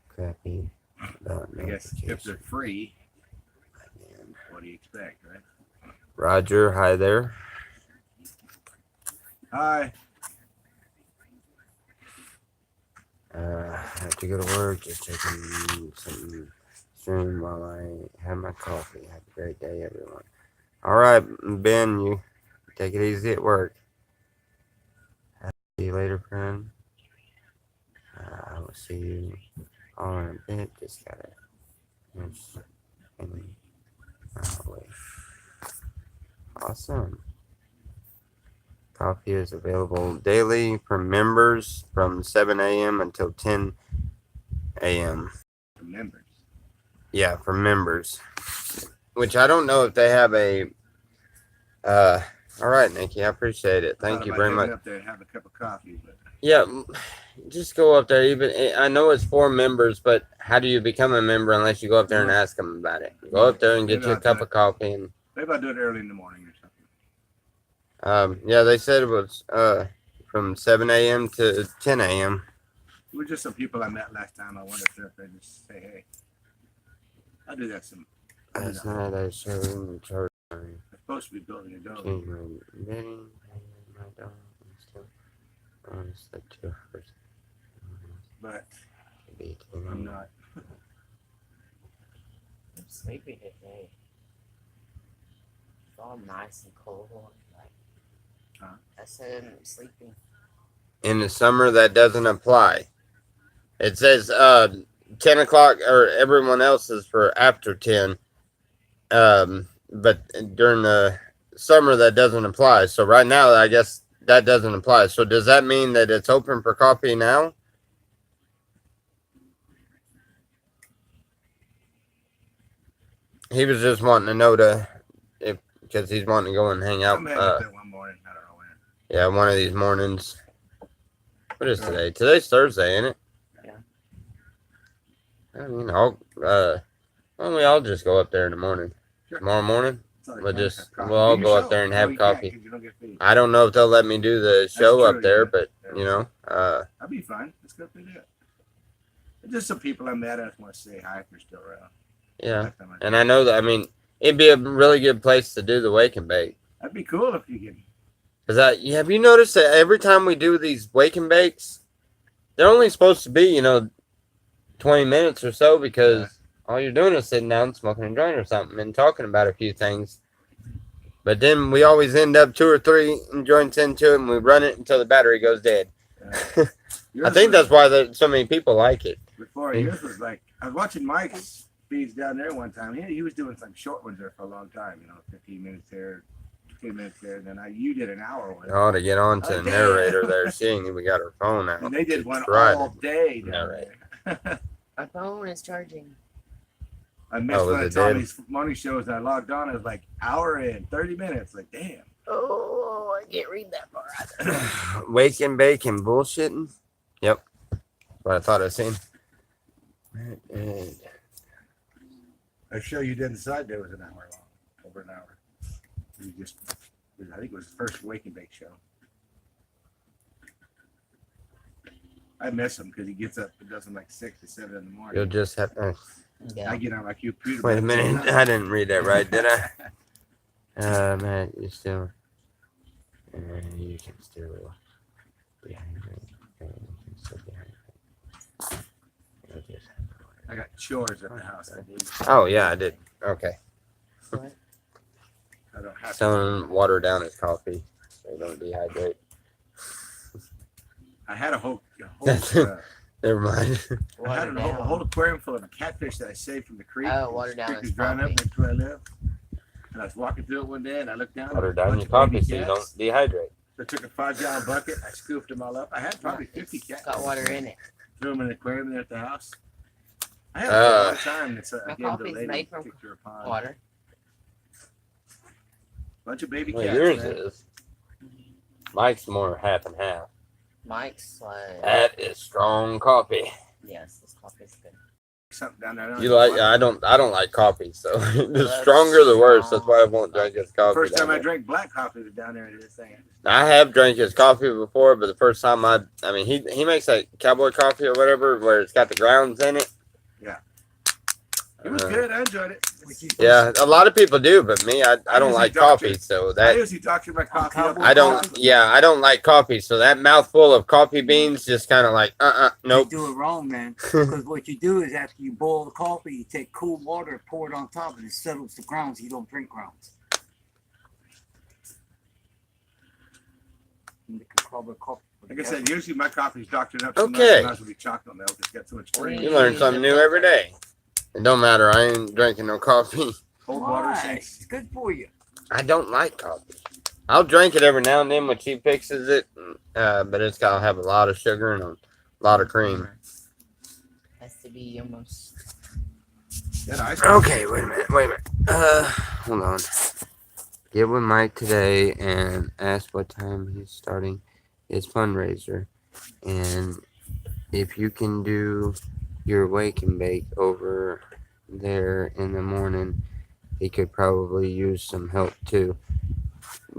crappy. I guess if they're free, what do you expect, right? Roger, hi there. Hi. I have to go to work. Just taking some stream while I have my coffee. Have a great day, everyone. All right, Ben, you take it easy at work. See you later, friend. I will see you all in a bit. Just gotta awesome. Coffee is available daily for members from 7 a.m. until 10 a.m. For members. Yeah, for members. Which I don't know if they have a. All right, Nikki, I appreciate it. Thank you very much. Up there and have a cup of coffee, but Yeah, just go up there. Even I know it's 4 members, but how do you become a member unless you go up there and ask them about it? Go up there and get you a cup of coffee and. Maybe I'll do it early in the morning or something. Yeah, they said it was from 7 a.m. to 10 a.m. It was just some people I met last time. I wonder if they just say, hey, I'll do that some. Last night I showed them the church. I'm supposed to be building a dome. But I'm not. I'm sleepy today. It's all nice and cold. Like, I said I'm sleeping. In the summer, that doesn't apply. It says 10 o'clock, or everyone else is for after 10. But during the summer, that doesn't apply. So right now, I guess that doesn't apply. So does that mean that it's open for coffee now? He was just wanting to know because he's wanting to go and hang out. I'm heading up there one morning. I don't know when. Yeah, one of these mornings. What is today? Today's Thursday, ain't it? Yeah. I mean, we all just go up there in the morning. Sure. Tomorrow morning, Sorry, we'll can't have coffee. we'll all Do go your up show. there and No, have you can't, coffee. 'cause you don't get paid. I don't know if they'll let me do the show true, up there, yeah. but Yeah. you know, That'd be fine. Let's go through that. There's just some people I met. I just want to say hi if they're still around. yeah. Last time And I know that. I mean, it'd be a really good place to do the wake and bake. That'd be cool if you can. Have you noticed that every time we do these wake and bakes, they're only supposed to be 20 minutes or so because all you're doing is sitting down, smoking a joint or something, and talking about a few things. But then we always end up 2 or 3 joints into it, and we run it until the battery goes dead. I think that's why so many people like it. Before yours was like, I was watching Mike's feeds down there one time. He was doing some short ones there for a long time. 15 minutes there, 15 minutes there. Then you did an hour one. Oh, to get on to the Oh, damn. narrator there, seeing we got our phone out. And they did to one try all to day down narrate. there. My phone is charging. I missed was one it of dead? Tommy's morning shows. I logged on. It was like hour and 30 minutes. Like, damn. Oh, I can't read that far. Wake and bake and bullshitting. Yep. What I thought I seen. A show you did inside there was an hour long, over an hour. I think it was the first Wake and Bake show. I miss him because he gets up and does them like 6 to 7 in the morning. You'll just have. Yeah. I get on my computer. Wait a minute. I didn't read that right, did I? Man, you still. You can still be hydrated. You can still be hydrated. You'll just have to- I got chores at the house. I did. Oh yeah, I did. Okay. What? I don't have to. Someone water down his coffee so you don't dehydrate. I had a whole Never mind. I had a whole aquarium full of catfish that I saved from the creek. Oh, water down creek his is drying up coffee. next to where I live. And I was walking through it one day and I looked down. Water there was down a your bunch of coffee baby so you cats. don't dehydrate. So I took a 5-gallon bucket. I scooped them all up. I had probably 50 cats. Got water in it. Threw them in the aquarium there at the house. I had a long time. It's My again, the coffee's lady made from kicked her a pond. Water. Bunch of baby Well, cats. yours man. is. Mike's more half and half. Mike's like, That is strong coffee. yes, this coffee's good. Something down there. You like? I don't like coffee. So the stronger, the worse. That's why I won't drink his The coffee. first time down I there. drank black coffee was down there in this thing. I have drank his coffee before, but the first time I mean, he makes that cowboy coffee or whatever, where it's got the grounds in it. It was good. I enjoyed it. Yeah, a lot of people do, but me, I don't usually like doctor- coffee, so I that usually doctor my coffee up. I don't. Yeah, I don't like coffee, so that mouthful of coffee beans just kind of like nope. You do it wrong, man. Because what you do is after you boil the coffee, you take cool water, pour it on top, and it settles the grounds. You don't drink grounds. And they can call it coffee. Like I said, usually my coffee's doctored up. So Okay. Might as well be chocolate milk. It's got so much cream. You learn something new every day. It don't matter. I ain't drinking no coffee. Cold water Why? sinks. It's good for you. I don't like coffee. I'll drink it every now and then when she fixes it, but it's gotta have a lot of sugar and a lot of cream. Has to be almost. That ice Okay, wait a minute. Hold on. Get with Mike today and ask what time he's starting his fundraiser. And if you can do your wake and bake over there in the morning, he could probably use some help too.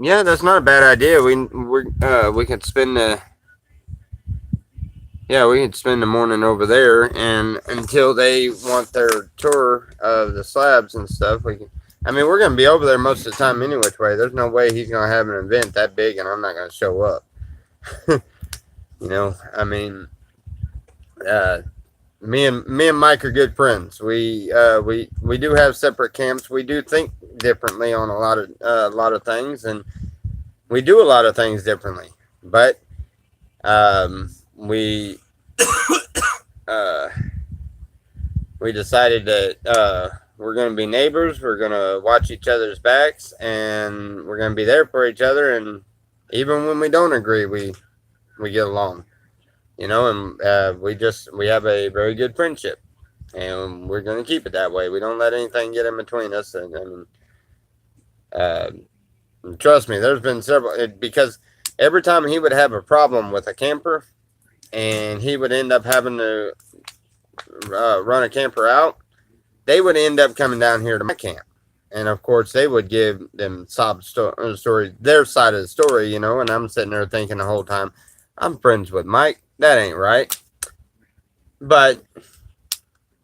Yeah, that's not a bad idea. We could spend the we could spend the morning over there, and until they want their tour of the slabs and stuff, we can. I mean, we're gonna be over there most of the time any which way. There's no way he's gonna have an event that big, and I'm not gonna show up. I mean, me and Mike are good friends. We do have separate camps. We do think differently on a lot of things, and we do a lot of things differently. But we we decided that we're going to be neighbors. We're going to watch each other's backs, and we're going to be there for each other. And even when we don't agree, we get along. And we have a very good friendship, and we're going to keep it that way. We don't let anything get in between us. And trust me, there's been several, because every time he would have a problem with a camper, and he would end up having to run a camper out, they would end up coming down here to my camp. And of course, they would give them story, their side of the story, and I'm sitting there thinking the whole time, I'm friends with Mike. That ain't right. But,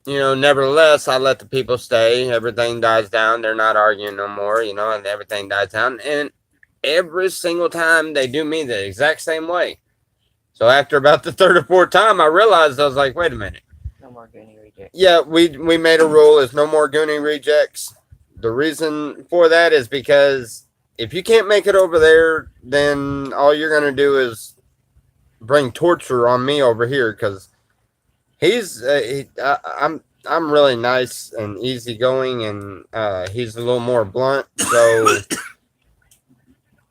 nevertheless, I let the people stay. Everything dies down. They're not arguing no more, and everything dies down. And every single time they do me the exact same way. So after about the third or fourth time, I realized, I was like, wait a minute. No more Goonie rejects. Yeah, we made a rule. It's no more Goonie rejects. The reason for that is because if you can't make it over there, then all you're going to do is bring torture on me over here, because I'm really nice and easygoing, and he's a little more blunt. So,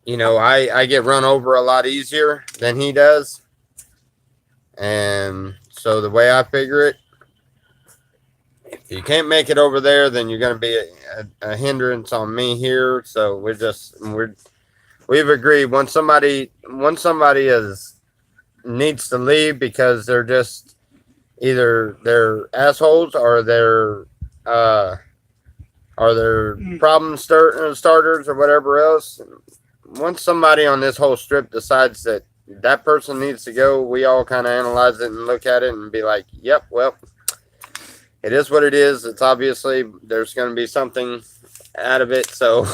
I get run over a lot easier than he does. And so the way I figure it, if you can't make it over there, then you're going to be a hindrance on me here. So we've agreed once somebody needs to leave because they're just either they're assholes or they're problem starters or whatever else. Once somebody on this whole strip decides that person needs to go, we all kind of analyze it and look at it and be like, yep, well, it is what it is. It's obviously there's going to be something out of it, so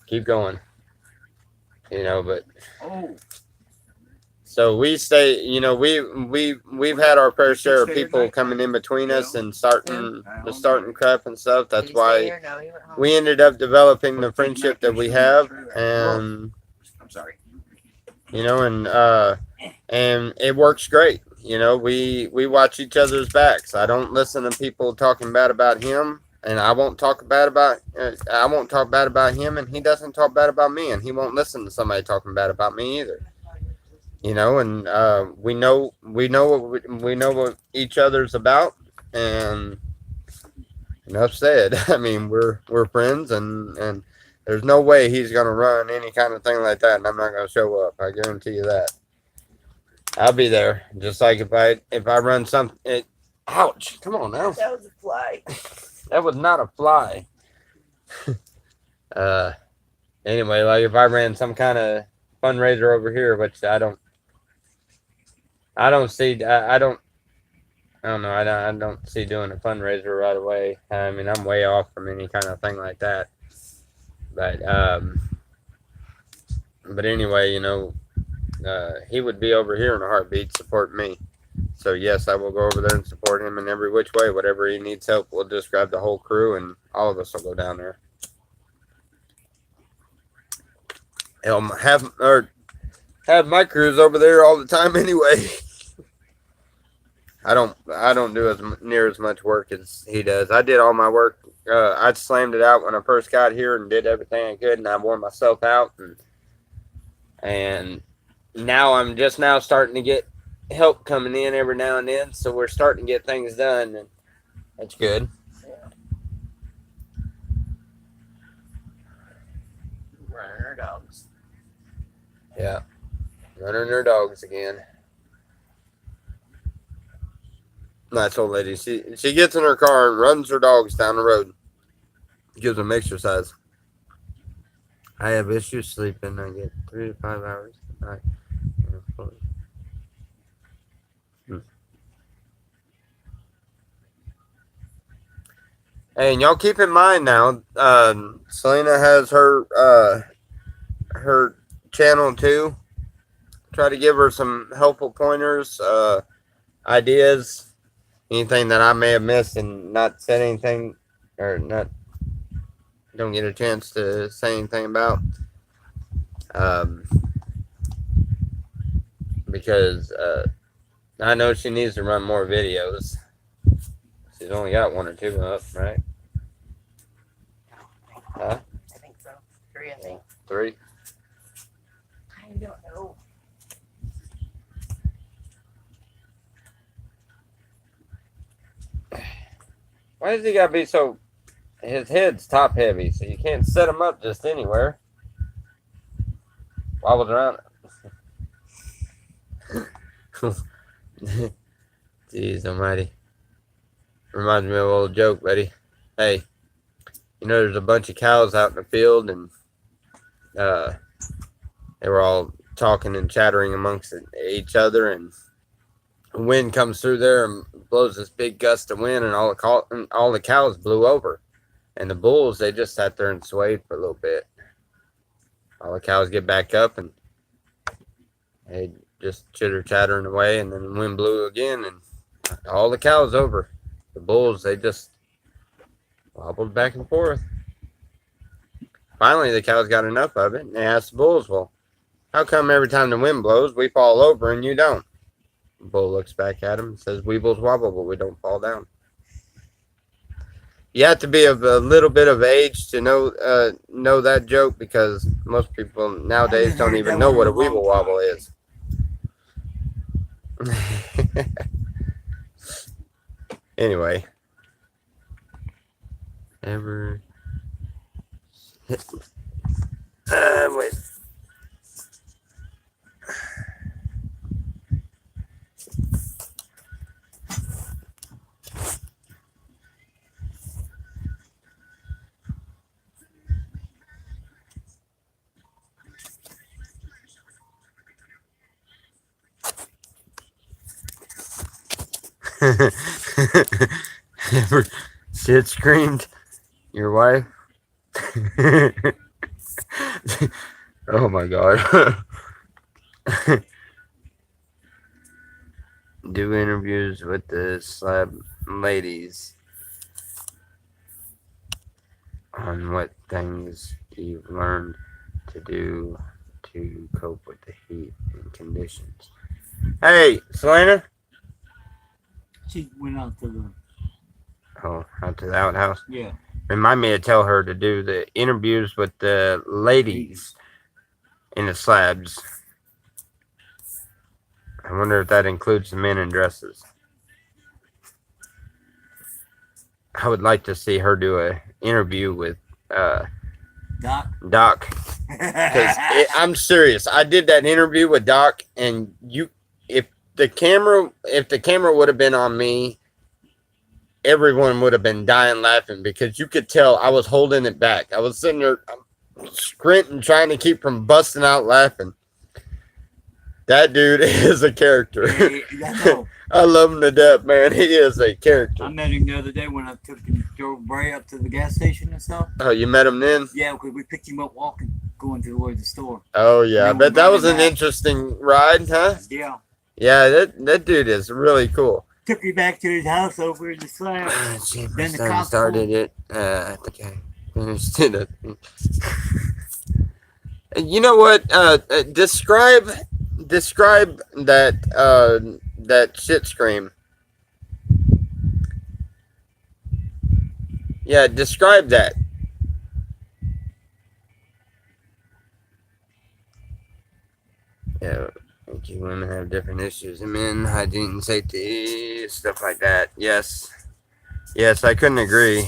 keep going. But so we stay. We've had our fair share of people coming in between us and starting crap and stuff. That's why we ended up developing the friendship that we have, and I'm sorry. And it works great. We watch each other's backs. I don't listen to people talking bad about him, and I won't talk bad about him, and he doesn't talk bad about me, and he won't listen to somebody talking bad about me either. And we know what each other's about, and enough said. I mean, we're friends, and there's no way he's gonna run any kind of thing like that, and I'm not gonna show up. I guarantee you that. I'll be there, just like if I run something. Ouch! Come on now. That was a fly. That was not a fly. Anyway, like if I ran some kind of fundraiser over here, which I don't see doing a fundraiser right away. I mean, I'm way off from any kind of thing like that. But anyway, he would be over here in a heartbeat, support me. So yes, I will go over there and support him in every which way. Whatever he needs help, we'll just grab the whole crew, and all of us will go down there. Have my crews over there all the time anyway. I don't do near as much work as he does. I did all my work. I slammed it out when I first got here and did everything I could, and I wore myself out. And now I'm just now starting to get help coming in every now and then, so we're starting to get things done, and that's good. Running our dogs. Yeah, running their dogs again. Nice old lady. She gets in her car and runs her dogs down the road. Gives them exercise. I have issues sleeping. I get 3 to 5 hours a night. Hey, and y'all keep in mind now, Selena has her channel too. Try to give her some helpful pointers, ideas, anything that I may have missed and not said anything or don't get a chance to say anything about. Because I know she needs to run more videos. She's only got 1 or 2 up, right? Huh? I think so. 3, I think. 3? I don't know. Why does he gotta be so? His head's top heavy, so you can't set him up just anywhere. Wobbles around. Jeez almighty. Reminds me of an old joke, buddy. Hey, you know there's a bunch of cows out in the field, and they were all talking and chattering amongst each other, and the wind comes through there and blows this big gust of wind, and all the cows blew over. And the bulls, they just sat there and swayed for a little bit. All the cows get back up, and they just chitter-chattering away, and then the wind blew again, and all the cows over. The bulls, they just wobbled back and forth. Finally, the cows got enough of it, and they asked the bulls, well, how come every time the wind blows, we fall over and you don't? The bull looks back at him and says, we bulls wobble, but we don't fall down. You have to be of a little bit of age to know that joke, because most people nowadays don't even know what a weeble wobble is. Anyway. Wait. Ever shit screamed your wife? Oh my god. Do interviews with the slab ladies on what things you've learned to do to cope with the heat and conditions. Hey, Selena? She went out to the out to the outhouse. yeah. Remind me to tell her to do the interviews with the ladies in the slabs. I wonder if that includes the men in dresses. I would like to see her do a interview with Doc. Because I'm serious. I did that interview with Doc, and if the camera would have been on me, everyone would have been dying laughing, because you could tell I was holding it back. I was sitting there squinting, trying to keep from busting out laughing. That dude is a character. I love him to death, man. He is a character. I met him the other day when I drove Bray up to the gas station and stuff. Oh, you met him then? Yeah, because we picked him up walking, going towards the store. Oh, yeah. I bet that was an interesting ride, huh? Yeah. Yeah, that dude is really cool. Took me back to his house over in the slab. Then the cops started it. I think I finished it. You know what? Describe that shit scream. Yeah, describe that. Yeah, thank you. Women have different issues. And men, hygiene and safety, stuff like that. Yes. Yes, I couldn't agree.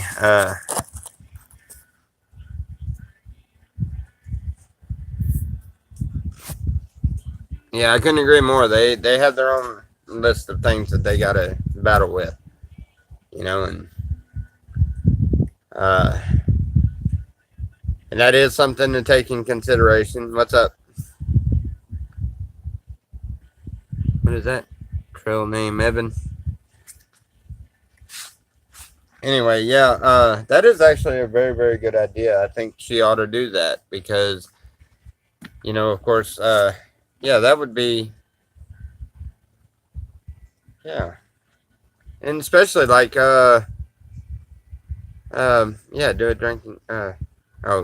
Yeah, I couldn't agree more. They have their own list of things that they got to battle with. you know, and that is something to take in consideration. What's up? What is that? Trail name Evan. Anyway, yeah, that is actually a very, very good idea. I think she ought to do that because, you know, of course, yeah, that would be, yeah, and especially like, yeah, do a drinking,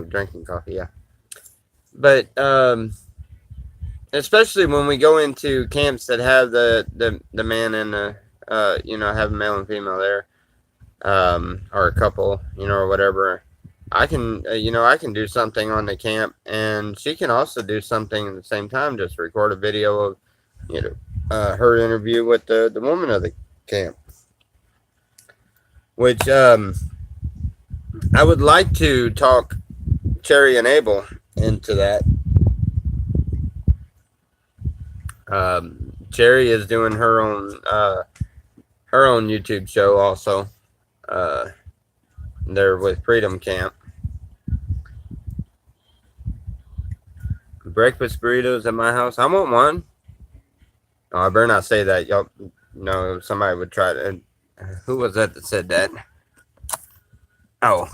drinking coffee, yeah, but especially when we go into camps that have the man and the, you know, have a male and female there. Or a couple, you know, or whatever. I can, you know, I can do something on the camp, and she can also do something at the same time. Just record a video of, you know, her interview with the woman of the camp. Which I would like to talk Cherry and Abel into that. Cherry is doing her own YouTube show also. They're with Freedom Camp. Breakfast burritos at my house. I want one. Oh, I better not say that. Y'all know somebody would try to. Who was that said that? Oh,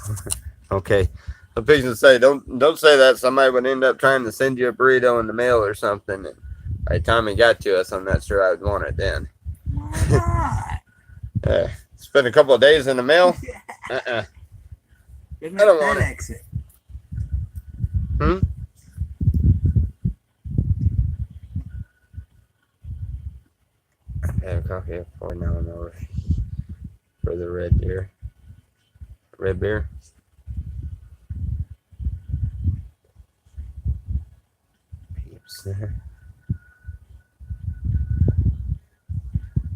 okay. I'm fixing to say, don't say that. Somebody would end up trying to send you a burrito in the mail or something. And by the time it got to us, I'm not sure I would want it then. Why not? Spend a couple of days in the mail. I don't want it. FedEx it. I have coffee at 4 now and over for the red beer. Red beer. Peeps.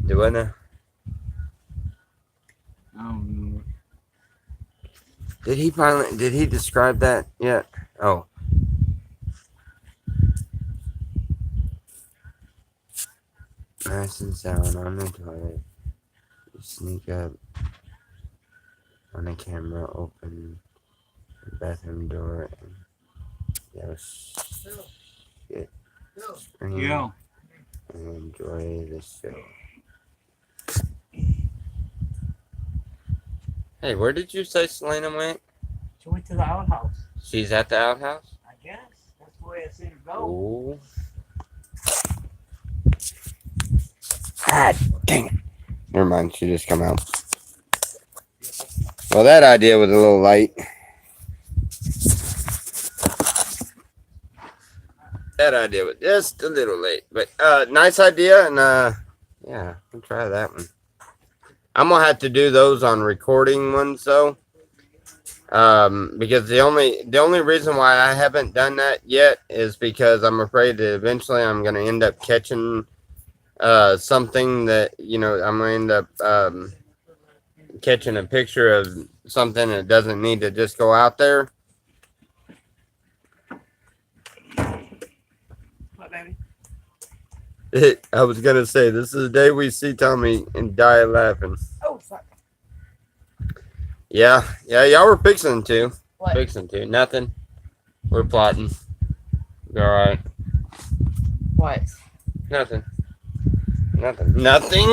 Do I know? I don't know. Did he describe that yet? Oh. Nice and sound on the toilet. You sneak up on the camera, open the bathroom door, and yell shit. Scream, Yeah. and enjoy the show. Hey, where did you say Selena went? She went to the outhouse. She's at the outhouse? I guess. That's the way I seen her go. Oh. God dang it. Never mind, she just come out. Well, that idea was a little light. That idea was just a little late. But nice idea, and yeah, we'll try that one. I'm gonna have to do those on recording ones though. Because the only reason why I haven't done that yet is because I'm afraid that eventually I'm gonna end up catching something that, you know, I'm gonna end up catching a picture of something that doesn't need to just go out there. What, baby? I was gonna say, this is the day we see Tommy and die laughing. Oh, fuck. Yeah, y'all were fixing to. What? Fixing to. Nothing. We're plotting. Be alright. What? Nothing. Nothing.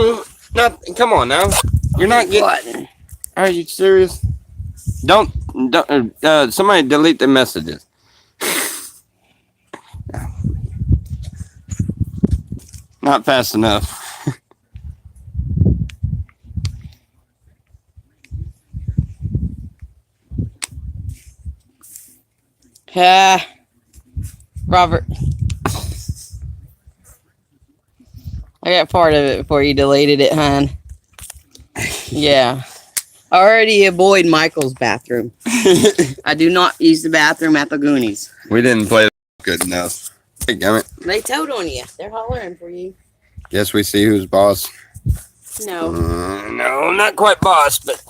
Come on now. You're not getting. Are you serious? Don't somebody delete the messages. Not fast enough. Robert. I got part of it before you deleted it, hon. Yeah. I already avoid Michael's bathroom. I do not use the bathroom at the Goonies. We didn't play good enough. Hey, gummit. They told on you. They're hollering for you. Guess we see who's boss. No. No, not quite boss, but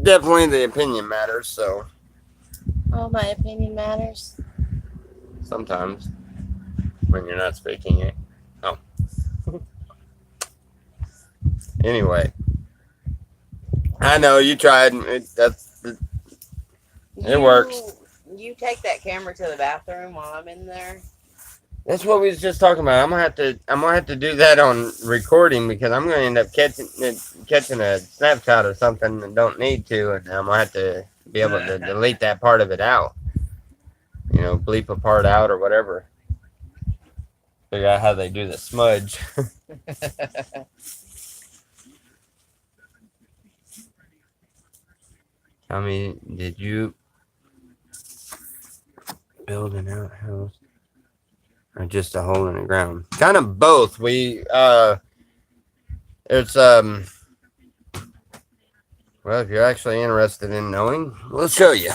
definitely the opinion matters. So Oh, my opinion matters. sometimes when you're not speaking it. Oh. Anyway, I know you tried. It works. You take that camera to the bathroom while I'm in there. That's what we was just talking about. I'm gonna have to do that on recording because I'm gonna end up catching a snapshot or something and don't need to, and I'm gonna have to be able to delete that part of it out. You know, bleep a part out or whatever. Figure out how they do the smudge. Tell me, did you build an outhouse or just a hole in the ground? Kind of both. It's well, if you're actually interested in knowing, we'll show you.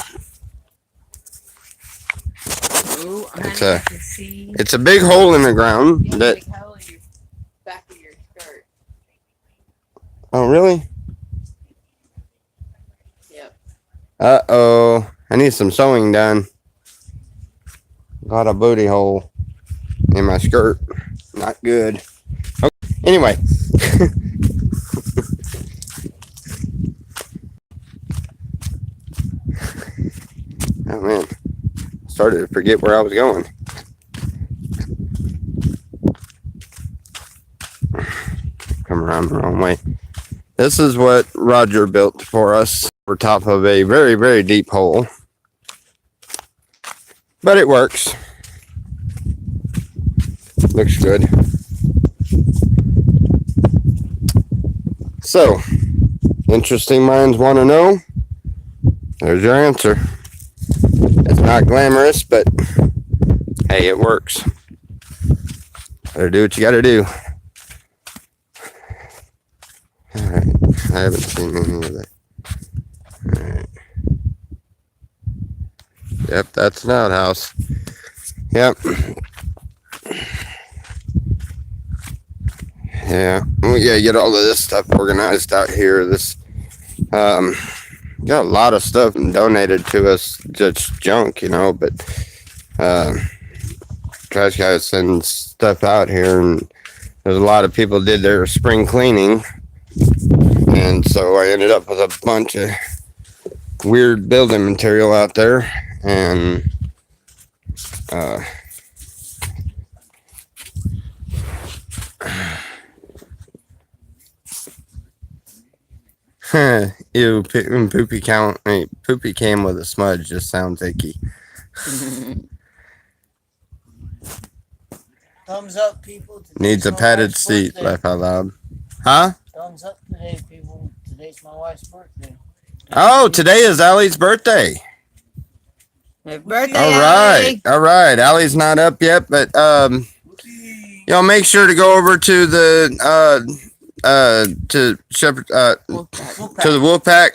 Ooh, It's a big hole in the ground that. Back of your skirt. Oh really? Yep. Uh-oh. I need some sewing done. Got a booty hole in my skirt. Not good. Okay. Anyway. Oh man. Started to forget where I was going. Come around the wrong way. This is what Roger built for us. We're top of a very, very deep hole. But it works. Looks good. So, interesting minds want to know. There's your answer. It's not glamorous, but hey, it works. Gotta do what you gotta do. Alright, I haven't seen any of that. Alright. Yep, that's an outhouse. Yep. Yeah. Well, yeah, get all of this stuff organized out here. This got a lot of stuff donated to us, just junk, you know, but trash guys send stuff out here, and there's a lot of people did their spring cleaning, and so I ended up with a bunch of weird building material out there, and ew, poopy came with a smudge just sounds icky. Thumbs up, people. Today's Needs a my padded wife's seat, birthday. laugh out loud. Huh? Thumbs up today, people. Today's my wife's birthday. Oh, today is Allie's birthday. Happy birthday, All Allie. right. All right. Allie's not up yet, but y'all make sure to go over to the to Shepherd to the Wolfpack.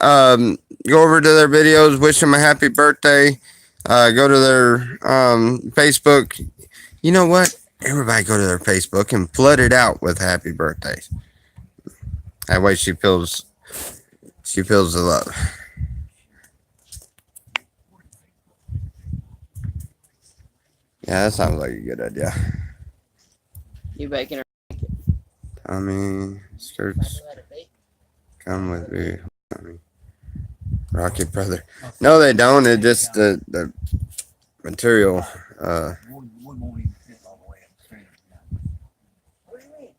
Go over to their videos, wish them a happy birthday. Go to their Facebook. You know what? Everybody go to their Facebook and flood it out with happy birthdays. That way she feels the love. Yeah, that sounds like a good idea. You baking her? Tommy, skirts come with me. Tommy. Rocket brother. No, they don't. It just the material. Wood won't even fit all the way up straight. What do you mean?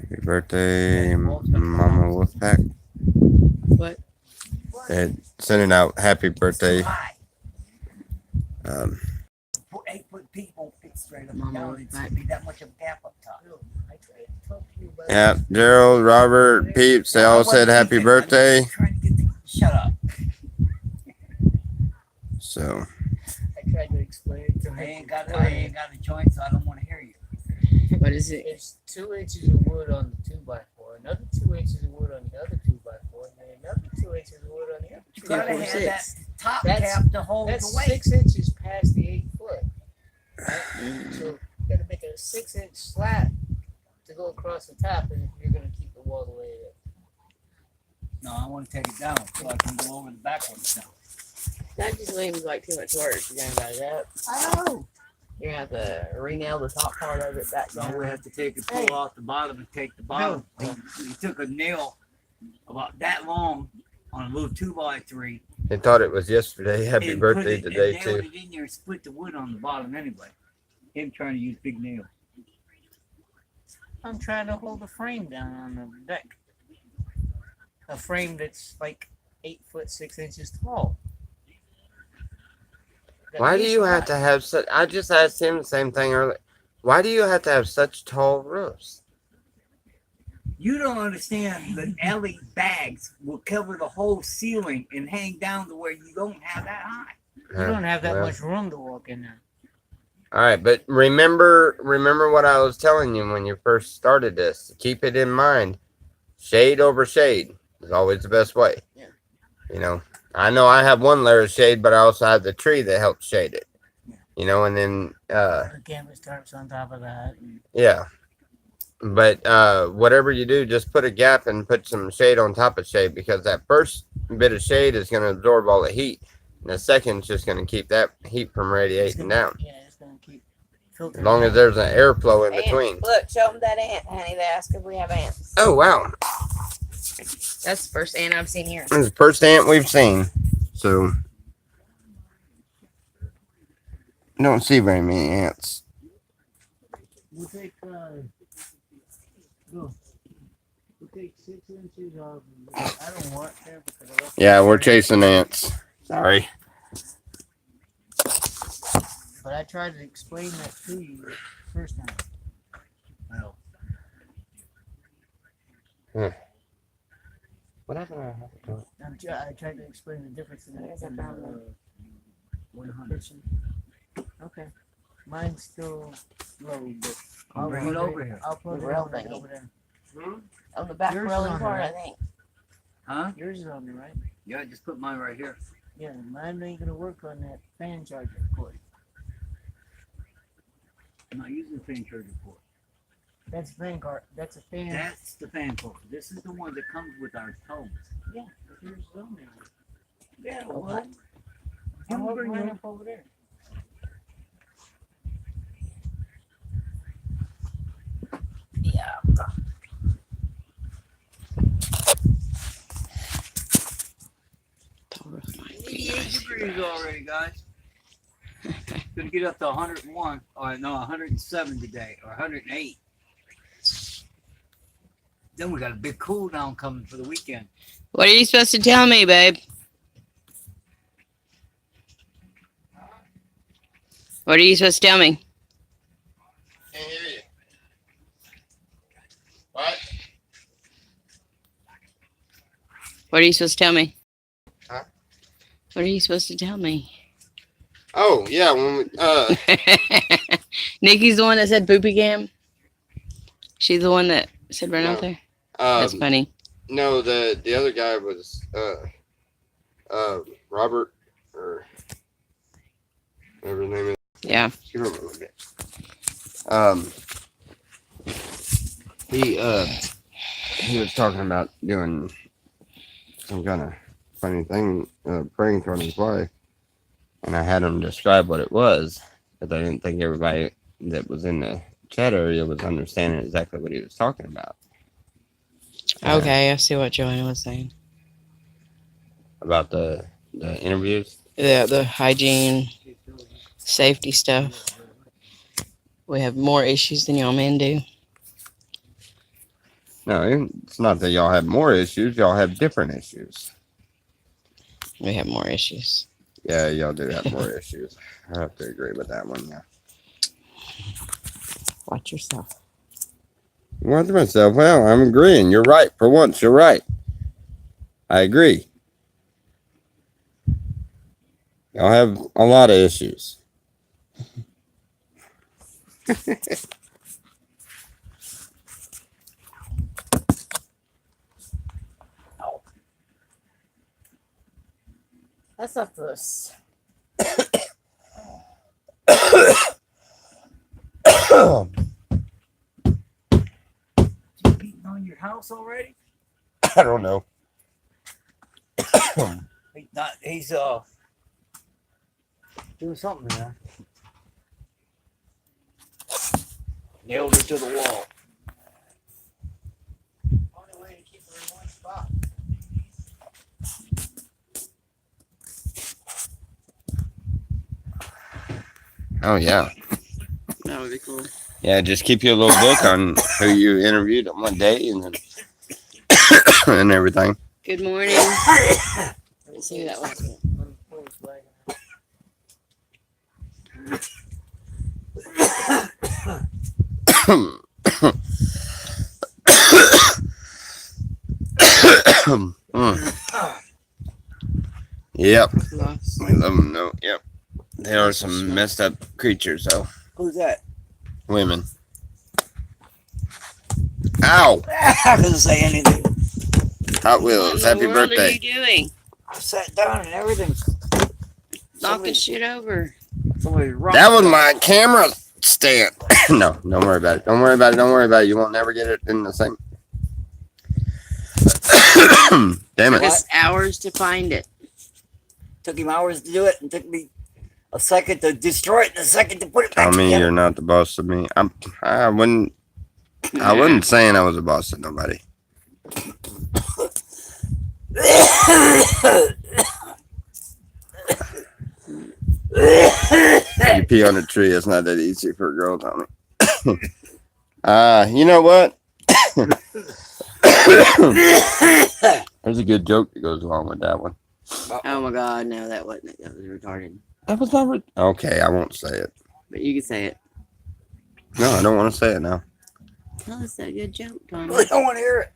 Happy birthday, Mama Wolfpack. What? They sent it out. Happy birthday. High. 8-foot peak won't fit straight up and down. It's gonna be that much of a gap up top. I tried to talk to you about Yeah, Gerald, Robert, Peeps, they all said happy birthday. Shut up. So, I tried to explain it to her. I ain't got a joint, so I don't want to hear you. What is it? It's 2 inches of wood on the 2x4, another 2 inches of wood on the other 2x4, and then another 2 inches of wood on the other 2x4. You gotta have that top That's- cap to hold That's the weight. 6 inches past the 8 foot. Right? So you gotta make a 6-inch slat to go across the top, and if you're gonna keep the wall the way it is. No, I want to take it down so I can go over the backwards now. That just seems like too much work. You're gonna do that. Oh. You're gonna have to re-nail the top part of it back So down. we have to take it, pull off the bottom and take the bottom. He took a nail about that long on a little 2x3. They thought it was yesterday. Happy and put birthday it- today and nailed too. it in there and split the wood on the bottom anyway. Him trying to use big nail. I'm trying to hold the frame down on the deck. A frame that's like 8 foot 6 inches tall. At Why do least you have that. to have such? I just asked him the same thing earlier. Why do you have to have such tall roofs? You don't understand that alley bags will cover the whole ceiling and hang down to where you don't have that high. You don't have that Well, much room to walk in there. All right, but remember what I was telling you when you first started this. Keep it in mind. Shade over shade is always the best way. Yeah. You know I have one layer of shade, but I also have the tree that helps shade it. Yeah. You know, and then The canvas tarps on top of that. And yeah. But whatever you do, just put a gap and put some shade on top of shade, because that first bit of shade is going to absorb all the heat. And the second's just going to keep that heat from it's radiating gonna- down. Yeah, it's going to keep filtering. As long as out. there's an airflow in Ants. between. Look, show them that ant, honey. They ask if we have ants. Oh, wow. That's the first ant I've seen here. This is the first ant we've seen. So, you don't see very many ants. We'll take, we'll take 6 inches of. I don't want there because I left Yeah, it we're there. chasing ants. Sorry. But I tried to explain that to you the first time. Well, What happened? I tried to explain the difference in There's a the problem. 100. Okay. Mine's still low, but I'll bring it over here. I'll plug The it rail over, thingy. over there. On the back Yours is rolling on part, I there. think. Huh? Yours is on there, right? Yeah, I just put mine right here. Yeah, mine ain't gonna work on that fan charger cord. I'm not using the fan charger cord. That's a fan card. That's a fan. That's the fan cord. This is the one that comes with our tones. Yeah, but yours is on there. Yeah, what? I'm I'll bring bring it up over there. Yeah. 88 degrees already, guys. Gonna get up to 101, or no, 107 today, or 108. Then we got a big cool down coming for the weekend. What are you supposed to tell me, babe? What are you supposed to tell me? Can't hear you. What? What are you supposed to tell me? Huh? What are you supposed to tell me? Oh, yeah. When we, Nikki's the one that said poopy cam. She's the one that said run out No. there. That's funny. no, the other guy was Robert, or whatever his name is. Yeah. You remember it. He was talking about doing some kind of funny thing, prank on his wife, and I had him describe what it was, because I didn't think everybody that was in the chat area was understanding exactly what he was talking about. Okay, I see what Joanna was saying. About the interviews. Yeah, the hygiene, safety stuff. We have more issues than y'all men do. No, it's not that y'all have more issues. Y'all have different issues. We have more issues. Yeah, y'all do have more issues. I have to agree with that one. Yeah. Watch yourself. Watch myself. Well, I'm agreeing. You're right. For once, you're right. I agree. Y'all have a lot of issues. That's not this. Beating on your house already? I don't know. He's doing something there. Nailed her to the wall. Only way to keep her in one spot. Oh yeah. That would be cool. Yeah, just keep you a little book on who you interviewed on one day and then and everything. Good morning. Let's see who that was. Yep. Lost. We love them though. Yep. They are some messed up creatures though. Who's that? Women. Ow! I couldn't say anything. Hot What in Wheels. the Happy world are birthday. you doing? I sat down and everything. Knock the shit over. Somebody's wrong. That was my camera stand. No, don't worry about it. Don't worry about it. Don't worry about it. You won't never get it in the same. Damn Took it. us hours to find it. Took him hours to do it and took me a second to destroy it and a second to put it back Tell me together. you're not the boss of me. I wasn't saying I was a boss of nobody. You pee on a tree, it's not that easy for a girl, Tommy. You know what? There's a good joke that goes along with that one. Oh my god, no, that wasn't it. That was retarded. That was not okay, I won't say it. But you can say it. No, I don't want to say it now. Tell us that good joke, I Tommy. really don't want to hear it.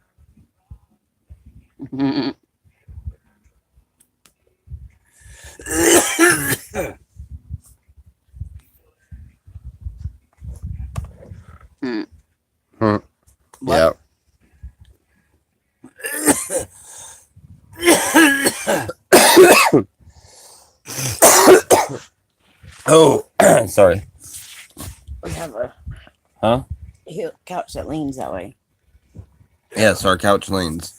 Yeah. Oh, sorry. We have a couch that leans that way. Yes, our couch leans.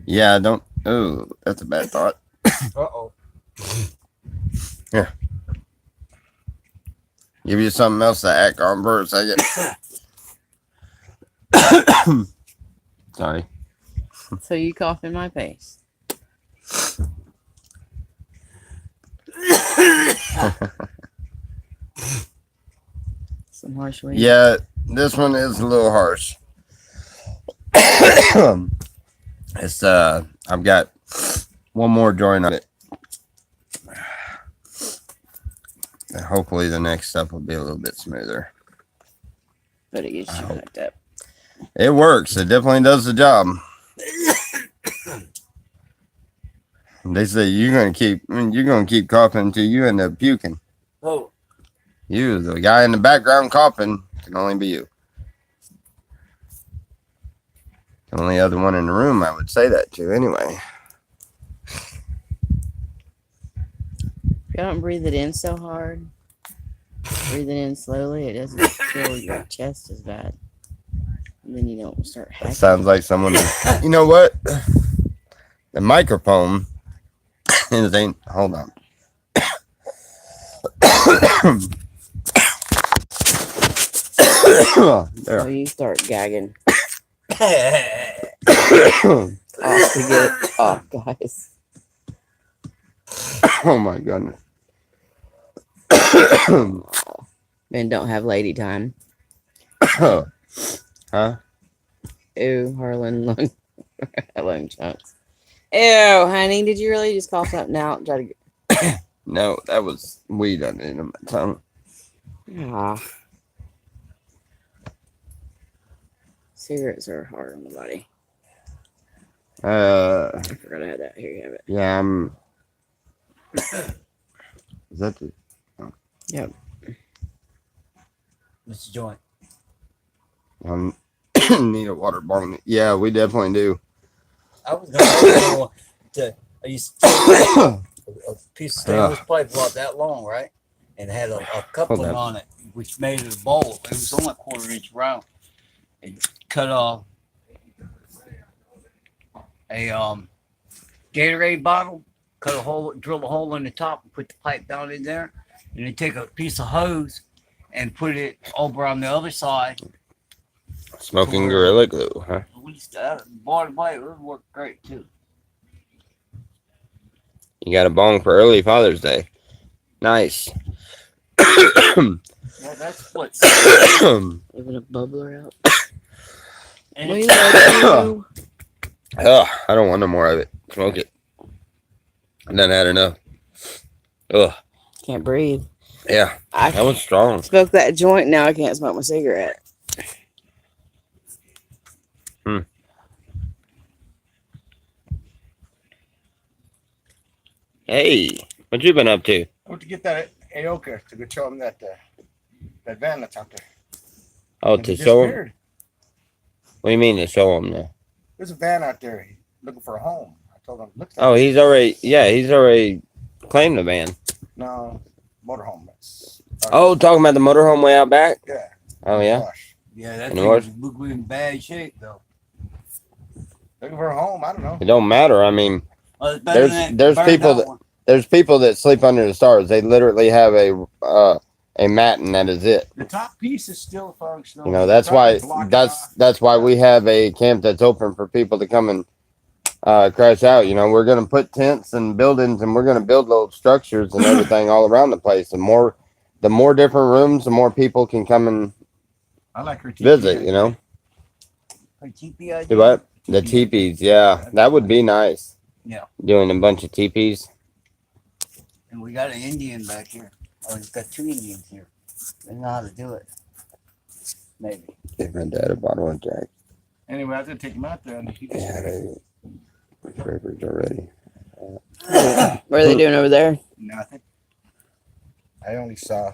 Yeah, don't. Oh, that's a bad thought. Uh-oh. Give you something else to act on for a second. Sorry. So you cough in my face. Some harsh words. Yeah, this one is a little harsh. It's I've got one more joint on it. And hopefully the next stuff will be a little bit smoother. But it gets you hooked up. It works. It definitely does the job. They say you're gonna keep coughing until you end up puking. Oh, You, the guy in the background coughing, can only be you. The only other one in the room I would say that to anyway. If you don't breathe it in so hard, breathe it in slowly, it doesn't fill your chest as bad. And then you don't start That hacking. sounds like someone. You know what? The microphone is ain't. Hold on. So There. you start gagging. Oh Off to get it off, guys. my goodness. Men don't have lady time. Huh? Ew, Harlan lung, lung chunks. Ew, honey, did you really just cough something out and try to get... No, that was weed under my tongue. Ah. Cigarettes are hard on the body. I forgot I had that. Here you have it. Yeah, Is that the? Yep. What's the joint? Need a water bottle. Yeah, we definitely do. I was going to. I used to take a piece of stainless pipe about that long, right? And it had a coupling Hold on it, which made it a bowl. It was only a 1/4 inch round. And cut off a Gatorade bottle, cut a hole, drill a hole in the top, and put the pipe down in there. And then take a piece of hose and put it over on the other side Smoking Gorilla Glue, huh? We bought it, it would work great too. You got a bong for early Father's Day. Nice. Yeah, that's what's. Even a bubbler out. And We it's- love you. Ugh, I don't want no more of it. Smoke it. I done had enough. Ugh. Can't breathe. Yeah, I that was strong. smoked that joint. Now I can't smoke my cigarette. Hey, what you been up to? I went to get that Aoka to go show him that that van that's out there. Oh, And to he show him? disappeared. What do you mean to show him now? There's a van out there looking for a home. I told him, look. Oh, he's already claimed the van. No, motorhome. That's, Oh, talking about the motorhome way out back? yeah. Oh, yeah? Gosh. yeah, that And thing what? was in bad shape though. Looking for a home. I don't know. It don't matter. I mean, Well, it's better There's- than there's burned people out that- one. there's people that sleep under the stars. They literally have a mat and that is it. The top piece is still functional. You know, that's why Block it that's off. that's why we have a camp that's open for people to come and crash out. You know, we're gonna put tents and buildings and we're gonna build little structures and everything all around the place. The more different rooms, the more people can come and I like her TV. visit, you know. A cheapy idea. Do what? The teepees, yeah. That would be nice. Yeah. Doing a bunch of teepees. And we got an Indian back here. Oh, we've got 2 Indians here. They know how to do it. Maybe. Give my dad a bottle of Jack. Anyway, I was gonna take him out there, and he just Yeah, they refrigerators already. What are they doing over there? nothing. I only saw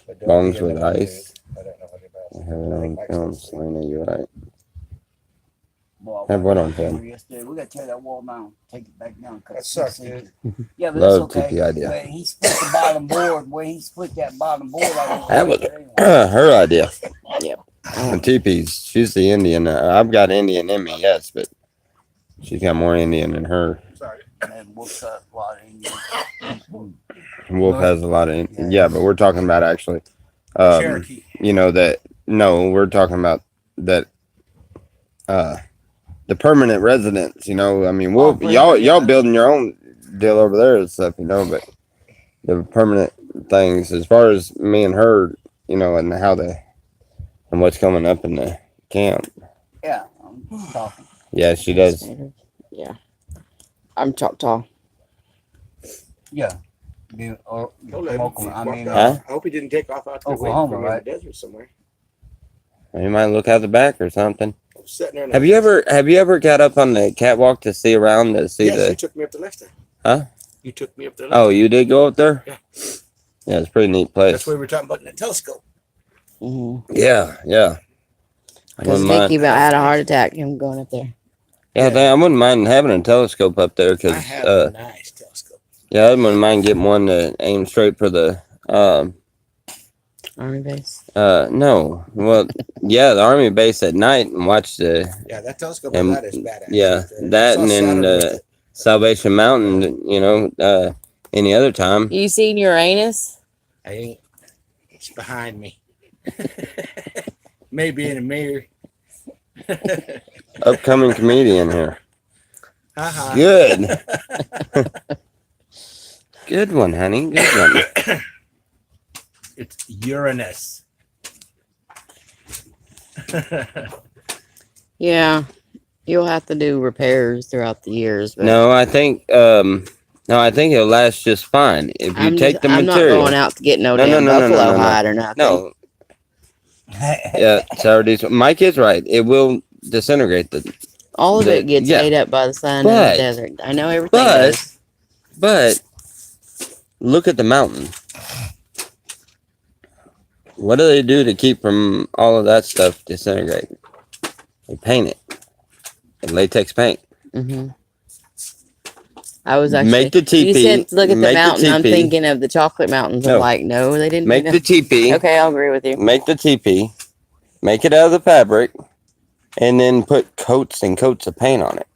the dog Bongs in with the ice. I don't know what it I was. have it on film, Selena, you right. Well, Have what on we were film? yesterday. We got to tear that wall down. Take it back down. 'cause That it's sucks, sinking. dude. Yeah, but Love it's okay. TP idea. But he split the bottom board. Where he split that bottom board, That was anyway. her idea. Yep. The teepees. She's the Indian. I've got Indian in me, yes, but she's got more Indian than her. Sorry. And we'll cut a lot of Indians. Wolf has a lot of Indian. Yeah, but we're talking about actually, Cherokee. you know, that, no, we're talking about that, the permanent residents, you know, I mean, Wolf, y'all building your own deal over there and stuff, you know, but the permanent things, as far as me and her, you know, and how and what's coming up in the camp. Yeah, I'm talking. Yeah, she does. Yeah. I'm Choctaw. Yeah. Oklahoma, I mean, Huh? I hope he didn't take off out to Oklahoma, in right? the desert somewhere. You might look out the back or something. I was sitting there. Have you ever got up on the catwalk to see around to see Yes, you the? took me up the left there. Huh? You took me up there. Oh, you did go up there? Yeah. Yeah, it's a pretty neat place. That's what we were talking about in the telescope. Mm-hmm. Yeah, yeah. I Because wouldn't Vicky mind. about had a heart attack. Him going up there. Yeah, I wouldn't mind having a telescope up there I because, have a nice telescope. yeah, I wouldn't mind getting one to aim straight for the, Army base. no, well, yeah, the army base at night and watch the, Yeah, that telescope And- on that is badass. yeah, that and then Salvation Mountain, you know, any other time. You seen Uranus? I ain't. It's behind me. Maybe in a mirror. Upcoming comedian here. Haha. Good. Good one, honey. Good one. It's Uranus. Yeah. You'll have to do repairs throughout the years. But No, I think it'll last just fine if you take the I'm not material. going out to get no, No, damn no, no, no, buffalo no, no. hide or nothing. No, yeah, Saturday's. Mike is right. It will disintegrate All of it gets yeah. ate up by the sun in But- the desert. I know everything but does. but look at the mountain. What do they do to keep from all of that stuff disintegrating? They paint it. Latex paint. Mm-hmm. I was actually Make the You teepee. said look at the make mountain. I'm teepee, thinking of the chocolate mountains. No. I'm like, no, they didn't. Make do the teepee. that. Okay, I'll agree with you. Make the teepee. Make it out of the fabric, and then put coats and coats of paint on it.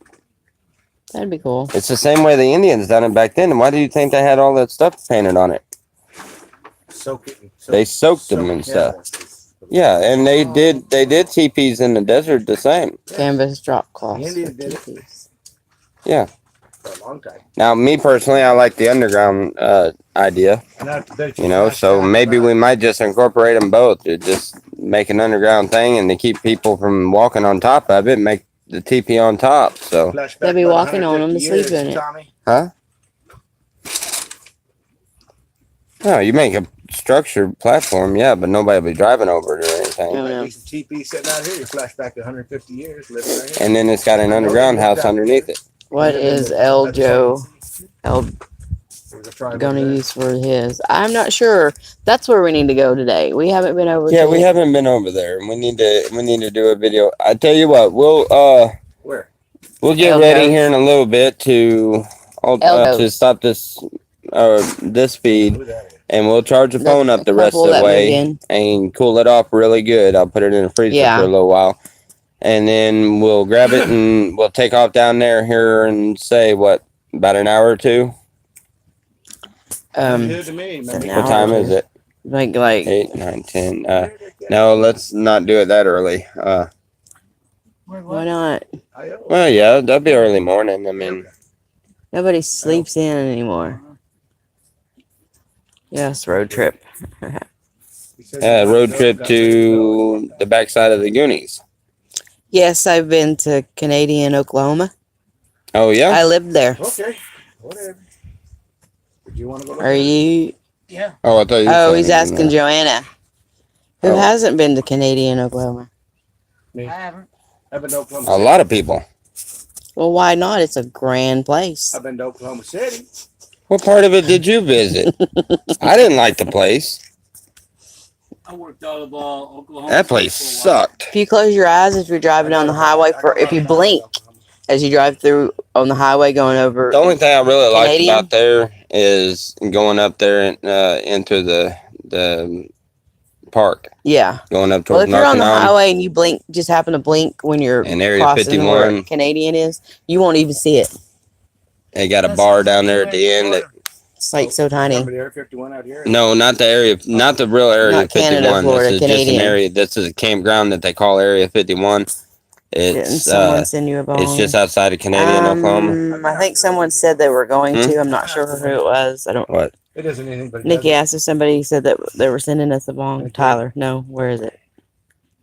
That'd be cool. It's the same way the Indians done it back then. And why do you think they had all that stuff painted on it? Soak it. They soaked them and stuff. Yeah, and they did teepees in the desert the same. Canvas drop cloths. The Indians for did it. teepees. Yeah. For a long time. Now, me personally, I like the underground idea. And I bet You know, flash so back maybe about- we might just incorporate them both. To just make an underground thing, and to keep people from walking on top of it, make the teepee on top. So, flash back They'll be about walking on 'em to 150 sleep years, in it. Tommy. huh? No, you make a structured platform, yeah, but nobody will be driving over it or anything. Oh, Might no. be some TP sitting out here. You flash back to 150 years, living right here. And then it's got an underground house underneath it. What is El Joe gonna use? use for his? I'm not sure. That's where we need to go today. We haven't been over. Yeah, to we haven't been over there. We need to do a video. I tell you what, Where? we'll get El ready Joe's. here in a little bit to El to Joe's. stop this feed, Who that is? and we'll charge the phone up the rest couple of the that moved way in. and cool it off really good. I'll put it in the freezer Yeah. for a little while, and then we'll grab it and we'll take off down there here and say what, about an hour or two. Good to me, man. an What time is it? like 8, 9, 10. No, let's not do it that early. why not? Well, yeah, that'd be early morning. I mean, Nobody sleeps in anymore. Yes, road trip. road trip to the backside of the Goonies. Yes, I've been to Canadian Oklahoma. Oh yeah. I lived there. Okay, whatever. Did you want to go? look Are at it? you? Yeah. Oh, I thought you. Oh, were he's saying, asking Joanna, who Oh. hasn't been to Canadian Oklahoma. I haven't. I've been to Oklahoma A City. lot of people. Well, why not? It's a grand place. I've been to Oklahoma City. What part of it did you visit? I didn't like the place. I worked out of Oklahoma. That place City for a while. sucked. If you close your eyes as you're driving down the highway, if you blink as you drive through on the highway going over, The only thing I really liked Canadian? about there is going up there and into the park, yeah. going up Well, towards if you're on the Narconon highway and you blink, just happen to blink when you're and Area crossing where 51. Canadian is, you won't even see it. They got a bar down there at the end. That, It's like so tiny. Remember the Air 51 out here? no, not the area, not the real Area Not Canada, 51. Florida, This is just Canadian. an area. This is a campground that they call Area 51. Didn't It's someone send you a bone? it's just outside of Canadian, Oklahoma. I think someone said they were going Hmm? to. I'm not sure who it was. I don't. What? It isn't anything but. Nikki asked if somebody said that they were sending us a bong. Okay. Tyler, no. Where is it?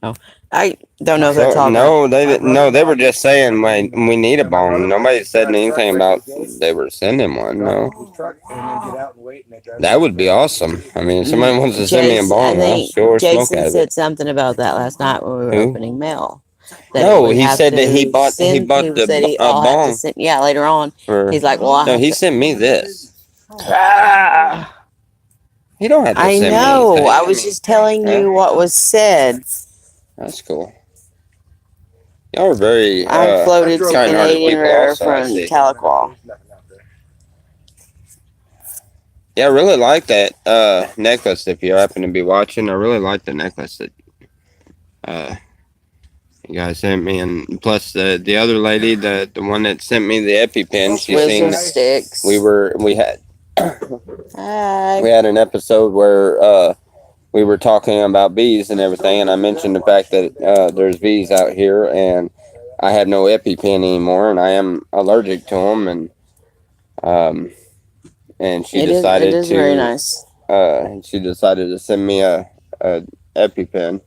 No, I don't know if they're So, talking. no, they didn't. No, they were just saying we need a bong. Nobody said anything about they were sending one. No, Truck and then get out and wait and they drive that would be awesome. I mean, if somebody wants to send me a Jason- bong, I I'll think sure smoke Jason out of said it. something about that last night when we were Who? opening mail. That No, we he have said that to he bought send- the said he a all had to bong send- yeah, later on. for. He's like, well, I No, have he to- sent me this. Ah, He don't have to I send me know. anything. I was just telling you what was said. That's cool. Y'all are very. I'm floated to kind-hearted Canadian people River also, I from see. Tahlequah. Yeah, I really like that necklace. If you happen to be watching, I really like the necklace that you guys sent me, and plus the other lady, the one that sent me the EpiPen, she Wisdom seen sticks. we had Hi. we had an episode where we were talking about bees and everything, and I mentioned the fact that there's bees out here, and I have no EpiPen anymore, and I am allergic to them, and she decided it is to very nice. she decided to send me a EpiPen,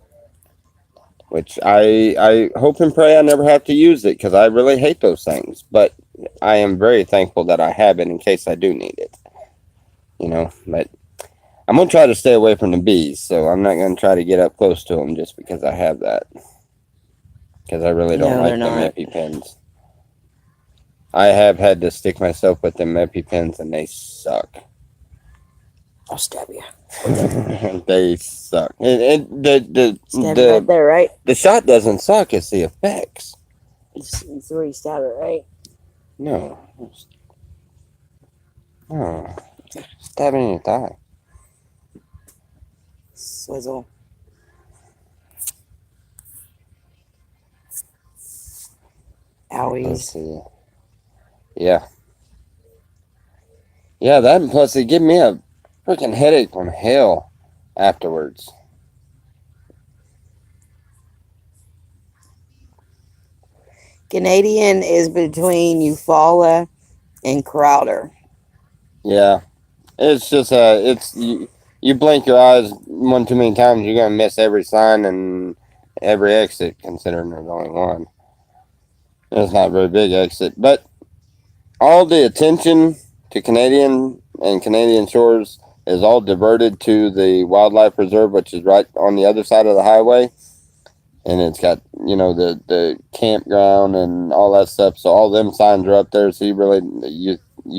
which I hope and pray I never have to use it, because I really hate those things, but I am very thankful that I have it in case I do need it. You know, but I'm going to try to stay away from the bees, so I'm not going to try to get up close to them just because I have that. Because I really don't No, like they're them not. EpiPens. I have had to stick myself with them EpiPens, and they suck. I'll stab you. They suck. Stab you right there, right? The shot doesn't suck, it's the effects. It's where you stab it, right? No. Oh. Stab it in your thigh. Swizzle. Let's Owies. see. Yeah. Yeah, that and plus it gave me a freaking headache from hell afterwards. Canadian is between Eufaula and Crowder. Yeah, it's just it's you blink your eyes one too many times, you're gonna miss every sign and every exit. Considering there's only one, it's not a very big exit, but all the attention to Canadian and Canadian Shores is all diverted to the wildlife reserve, which is right on the other side of the highway, and it's got the campground and all that stuff. So all them signs are up there. So you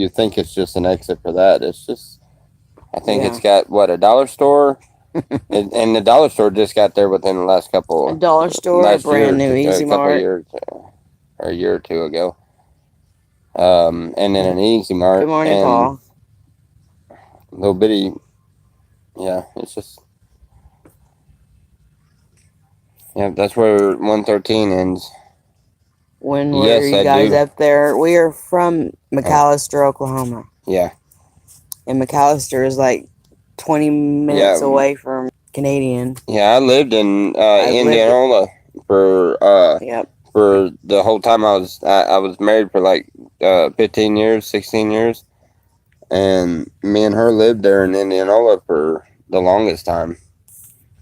think it's just an exit for that. It's just, I think it's got a dollar store, and the dollar store just got there within the last couple. A dollar store, a brand new Easy Mart, years, or a year or two ago. And then an Easy Mart. Good morning, Paul. Little bitty, yeah. It's just, yeah. That's where 113 ends. When were you guys up there? We are from McAllister, Oklahoma. Yeah. And McAllister is like 20 minutes away from Canadian. Yeah, I lived in Indianola for for the whole time I was married for like 15 years, 16 years. And me and her lived there in Indianola for the longest time.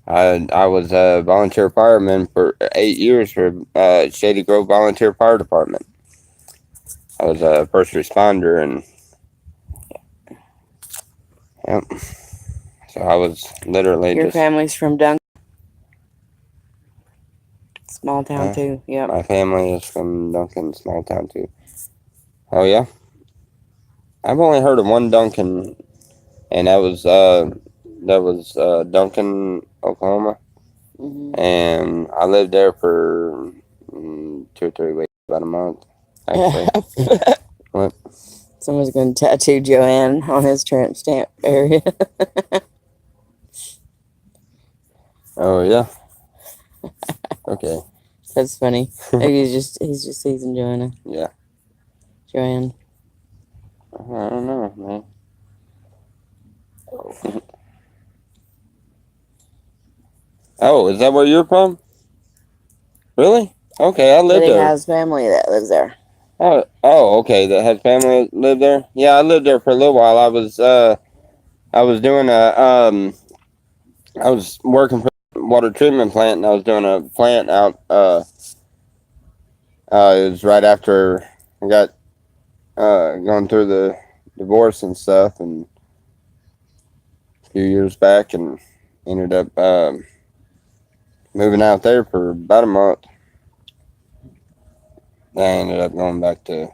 I was a volunteer fireman for 8 years for Shady Grove Volunteer Fire Department. I was a first responder, and yep. So I was literally Your family's from Duncan? Small town too, yep. My family is from Duncan, small town too. Oh yeah? I've only heard of one Duncan, and that was Duncan, Oklahoma. Mm-hmm. And I lived there for 2 or 3 weeks, about a month, actually. What? Someone's going to tattoo Joanne on his tramp stamp area. Oh yeah. Okay. That's funny. Maybe he's just teasing Joanna. Yeah. Joanne. I don't know, man. Oh, is that where you're from? Really? Okay, I lived there. He has family that lives there. Oh, okay. That has family that live there. Yeah, I lived there for a little while. I was doing I was working for a water treatment plant, and I was doing a plant out. It was right after I got going through the divorce and stuff, and a few years back, and ended up moving out there for about a month. I ended up going back to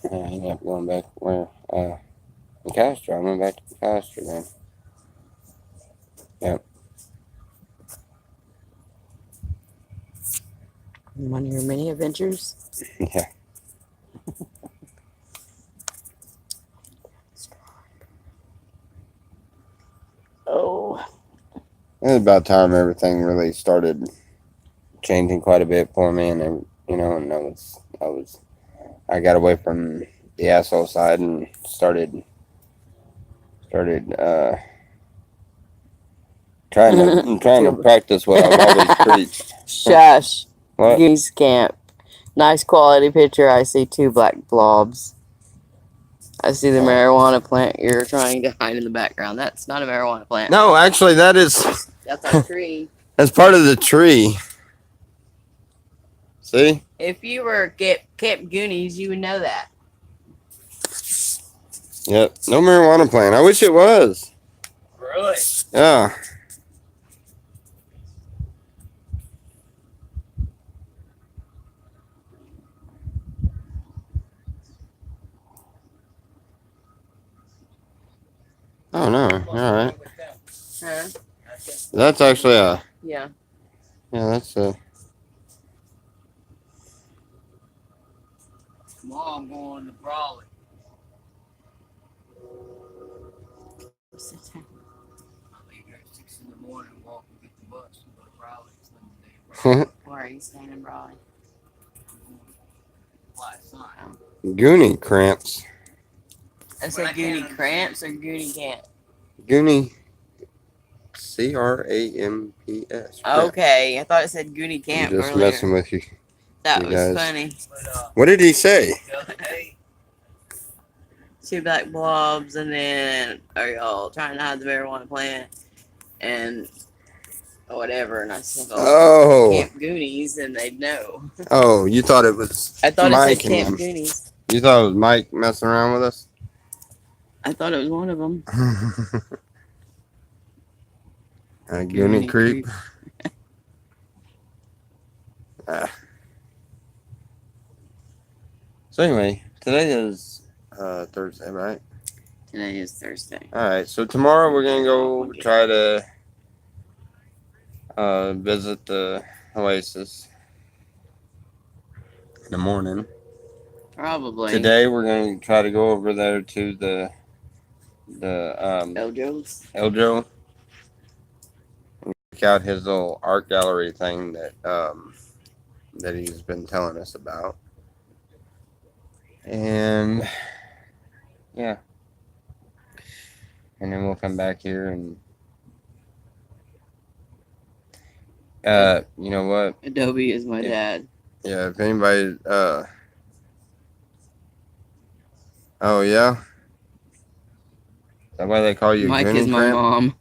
where McAllister. I went back to McAllister then. Yep. One of your many adventures? Yeah. Oh. It was about time everything really started changing quite a bit for me, and and I got away from the asshole side and started trying to practice what I've always preached. Shush. What? Goose Camp. Nice quality picture. I see 2 black blobs. I see the marijuana plant you're trying to hide in the background. That's not a marijuana plant. No, actually, that is. That's a tree. That's part of the tree. See? If you were Camp Goonies, you would know that. Yep. No marijuana plant. I wish it was. Really? Yeah. Oh no! All right. Huh? That's actually a. Yeah. Yeah, that's a. Tomorrow I'm going to Brawley. I leave here at 6 in the morning, walk and get the bus and go to Brawley. Where are you staying in Brawley? Goonie cramps. I said Goonie cramps or Goonie camp? Goonie Cramps. Okay, I thought it said Goonie I'm Camp just earlier. messing with you. That you was guys. funny. But What did he say? the other day, 2 black blobs, and then are y'all trying to hide the marijuana plant and whatever? And I said, Oh, Camp Goonies, and they'd know. oh, you thought it was I thought Mike it said and Camp them. Goonies. You thought it was Mike messing around with us? I thought it was one of them. Goonie creep. So anyway, today is Thursday, right? Today is Thursday. All right. So tomorrow we're gonna go try to visit the Oasis in the morning. Probably. Today we're gonna try to go over there to the Eljo's. Eljo. Check out his little art gallery thing that that he's been telling us about. And yeah. And then we'll come back here and you know what? Adobe is my Yeah. dad. Yeah, if anybody oh yeah? Is that why they call you Mike a Goonie is my Cramp? mom.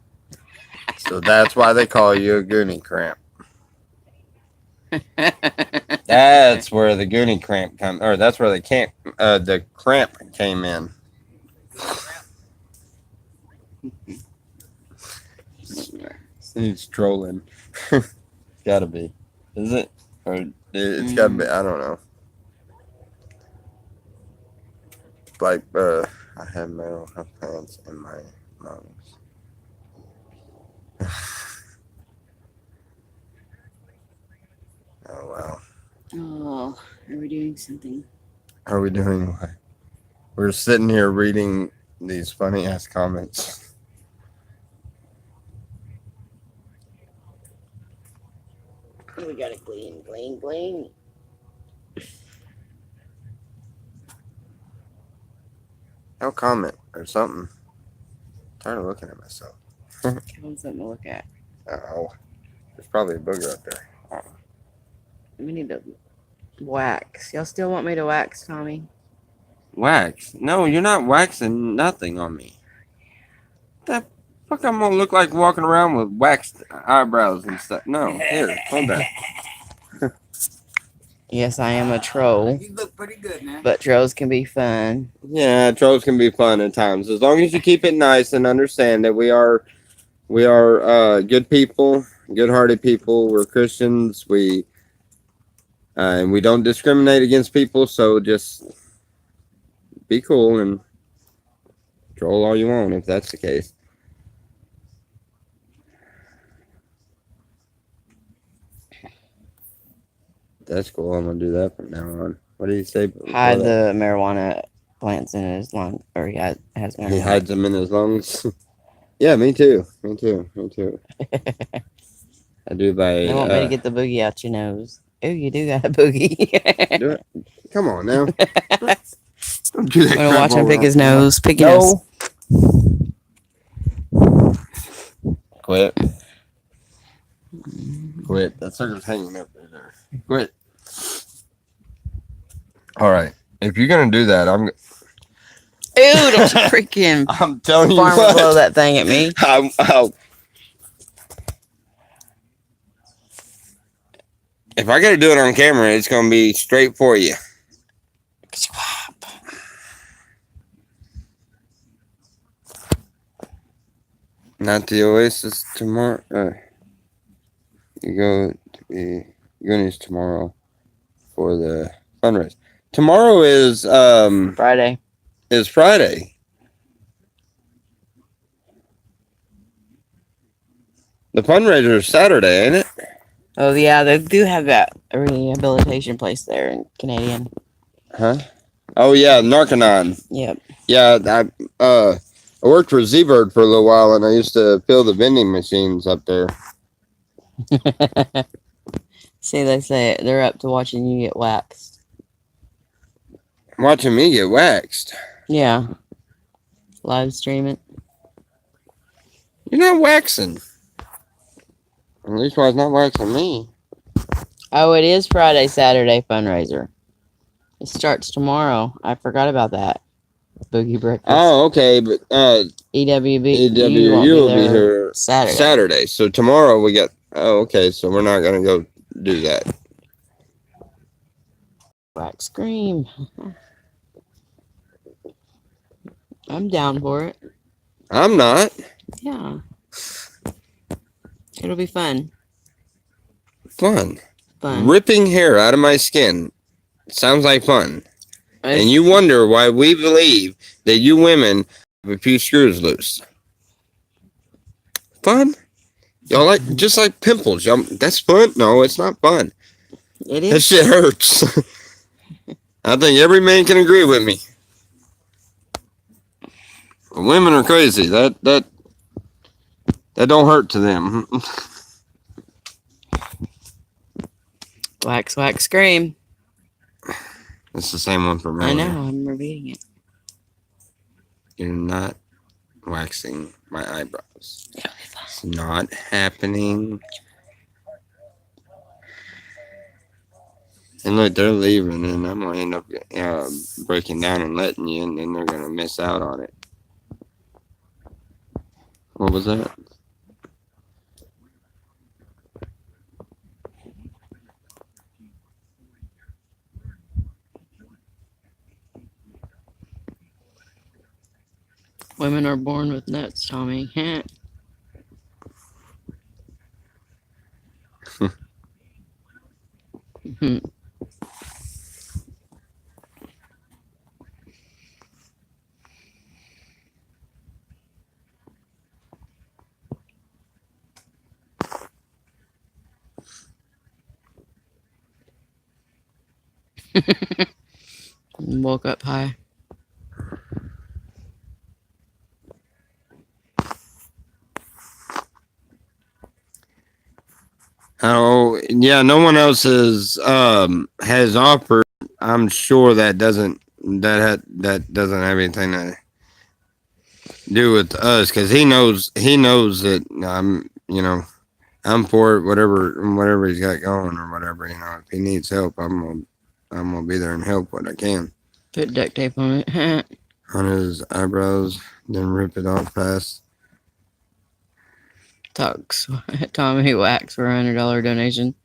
So that's why they call you a Goonie Cramp. That's where the Goonie Cramp come, or that's where the cramp came in. He's trolling. Gotta be. Is it? Or it's gotta be, I don't know. Like, I have mental health plans in my lungs. Oh, wow. Oh, are we doing something? Are we doing what? We're sitting here reading these funny ass comments. We gotta glean. No comment or something. I'm tired of looking at myself. Give them something to look at. Oh, there's probably a booger up there. We need to wax. Y'all still want me to wax, Tommy? Wax? No, you're not waxing nothing on me. That fuck, I'm gonna look like walking around with waxed eyebrows and stuff. No, here, hold that. Yes, I am a troll, you look pretty good now. but trolls can be fun. Yeah, trolls can be fun at times, as long as you keep it nice and understand that we are good people, good-hearted people. We're Christians. And we don't discriminate against people. So just be cool and troll all you want if that's the case. That's cool. I'm gonna do that from now on. What did he say? Hide the marijuana plants in his lung, or he has marijuana. He hides them in his lungs. Yeah, me too. I do by. They want me to get the boogie out your nose. Oh, you do got a boogie. Do it. Come on now. Don't do that. Want to watch him crap pick all his around. nose? Pick his nose. Quit. That sucker's hanging up there. Quit. All right. If you're gonna do that, Ew, don't freaking I'm telling you farmer what. blow that thing at me. If I gotta do it on camera, it's gonna be straight for you. Not the Oasis tomorrow. You go to the Goonies tomorrow for the fundraiser. Tomorrow is Friday. Friday. The fundraiser is Saturday, ain't it? Oh yeah, they do have that rehabilitation place there in Canadian. Huh? Oh yeah, Narconon. Yep. Yeah, I worked for Z-Bird for a little while, and I used to fill the vending machines up there. See, they say they're up to watching you get waxed. Watching me get waxed. Yeah. Live stream it. You're not waxing. At least why it's not waxing me. Oh, it is Friday, Saturday fundraiser. It starts tomorrow. I forgot about that. Boogie Breakfast. Oh, okay, but EWB. EWU will be here Saturday. Saturday. So tomorrow we got. Oh, okay. So we're not gonna go do that. Wax Scream. I'm down for it. I'm not. Yeah. It'll be fun. Fun. Fun. Ripping hair out of my skin. Sounds like fun. And you wonder why we believe that you women have a few screws loose. Fun? Y'all like just like pimples. Y'all, that's fun? No, it's not fun. It That is. shit hurts. I think every man can agree with me. Women are crazy. That don't hurt to them. Wax, wax, scream. It's the same one for me. I know. I'm repeating it. You're not waxing my eyebrows. It'll be fun. It's not happening. And look, they're leaving, and I'm gonna end up breaking down and letting you, and then they're gonna miss out on it. What was that? Women are born with nuts, Tommy. Woke up high. Oh yeah, no one else has offered. I'm sure that doesn't doesn't have anything to do with us, because he knows that I'm for it, whatever he's got going or whatever. If he needs help, I'm gonna be there and help what I can. Put duct tape on it. On his eyebrows, then rip it off fast. Talks Tommy Wax for $100 donation.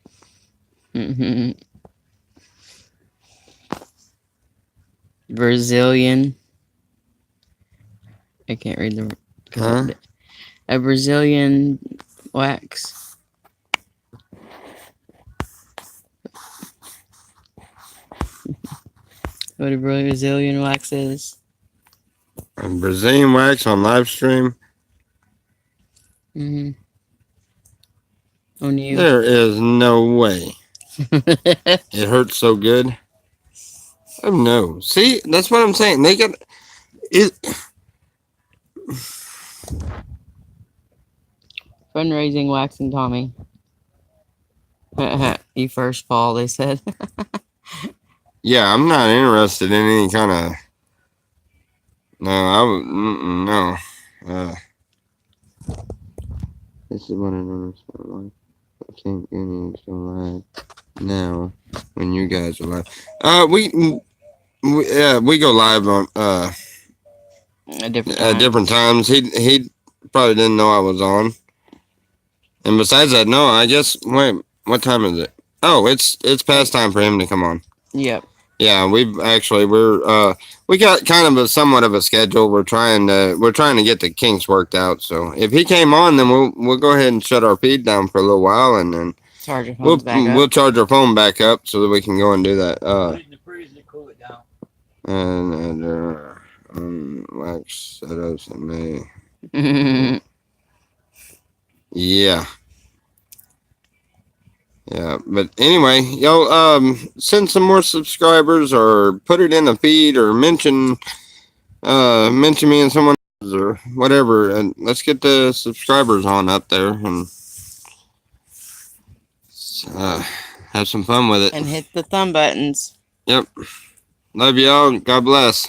Brazilian. I can't read the. Huh? A Brazilian wax. What a Brazilian wax is. A Brazilian wax on live stream. On you. There is no way. It hurts so good. Oh no. See, that's what I'm saying. They got it. Fundraising waxing Tommy. You first fall, they said. Yeah, I'm not interested in any kind of. No, I would. No. This is what I noticed about life. I can't get any extra live now when you guys are live. We go live on At different at times. different times. He probably didn't know I was on. And besides that, no, I guess. Wait, what time is it? Oh, it's past time for him to come on. Yep. Yeah, we got kind of somewhat of a schedule. We're trying to get the kinks worked out. So if he came on, then we'll go ahead and shut our feed down for a little while, and then Charge your phones back up. we'll charge our phone back up so that we can go and do that. Put it in the freezer to cool it down. And wax setups and me. Yeah. Yeah, but anyway, y'all send some more subscribers or put it in the feed or mention me and someone else or whatever, and let's get the subscribers on up there and have some fun with it. And hit the thumb buttons. Yep. Love y'all. God bless.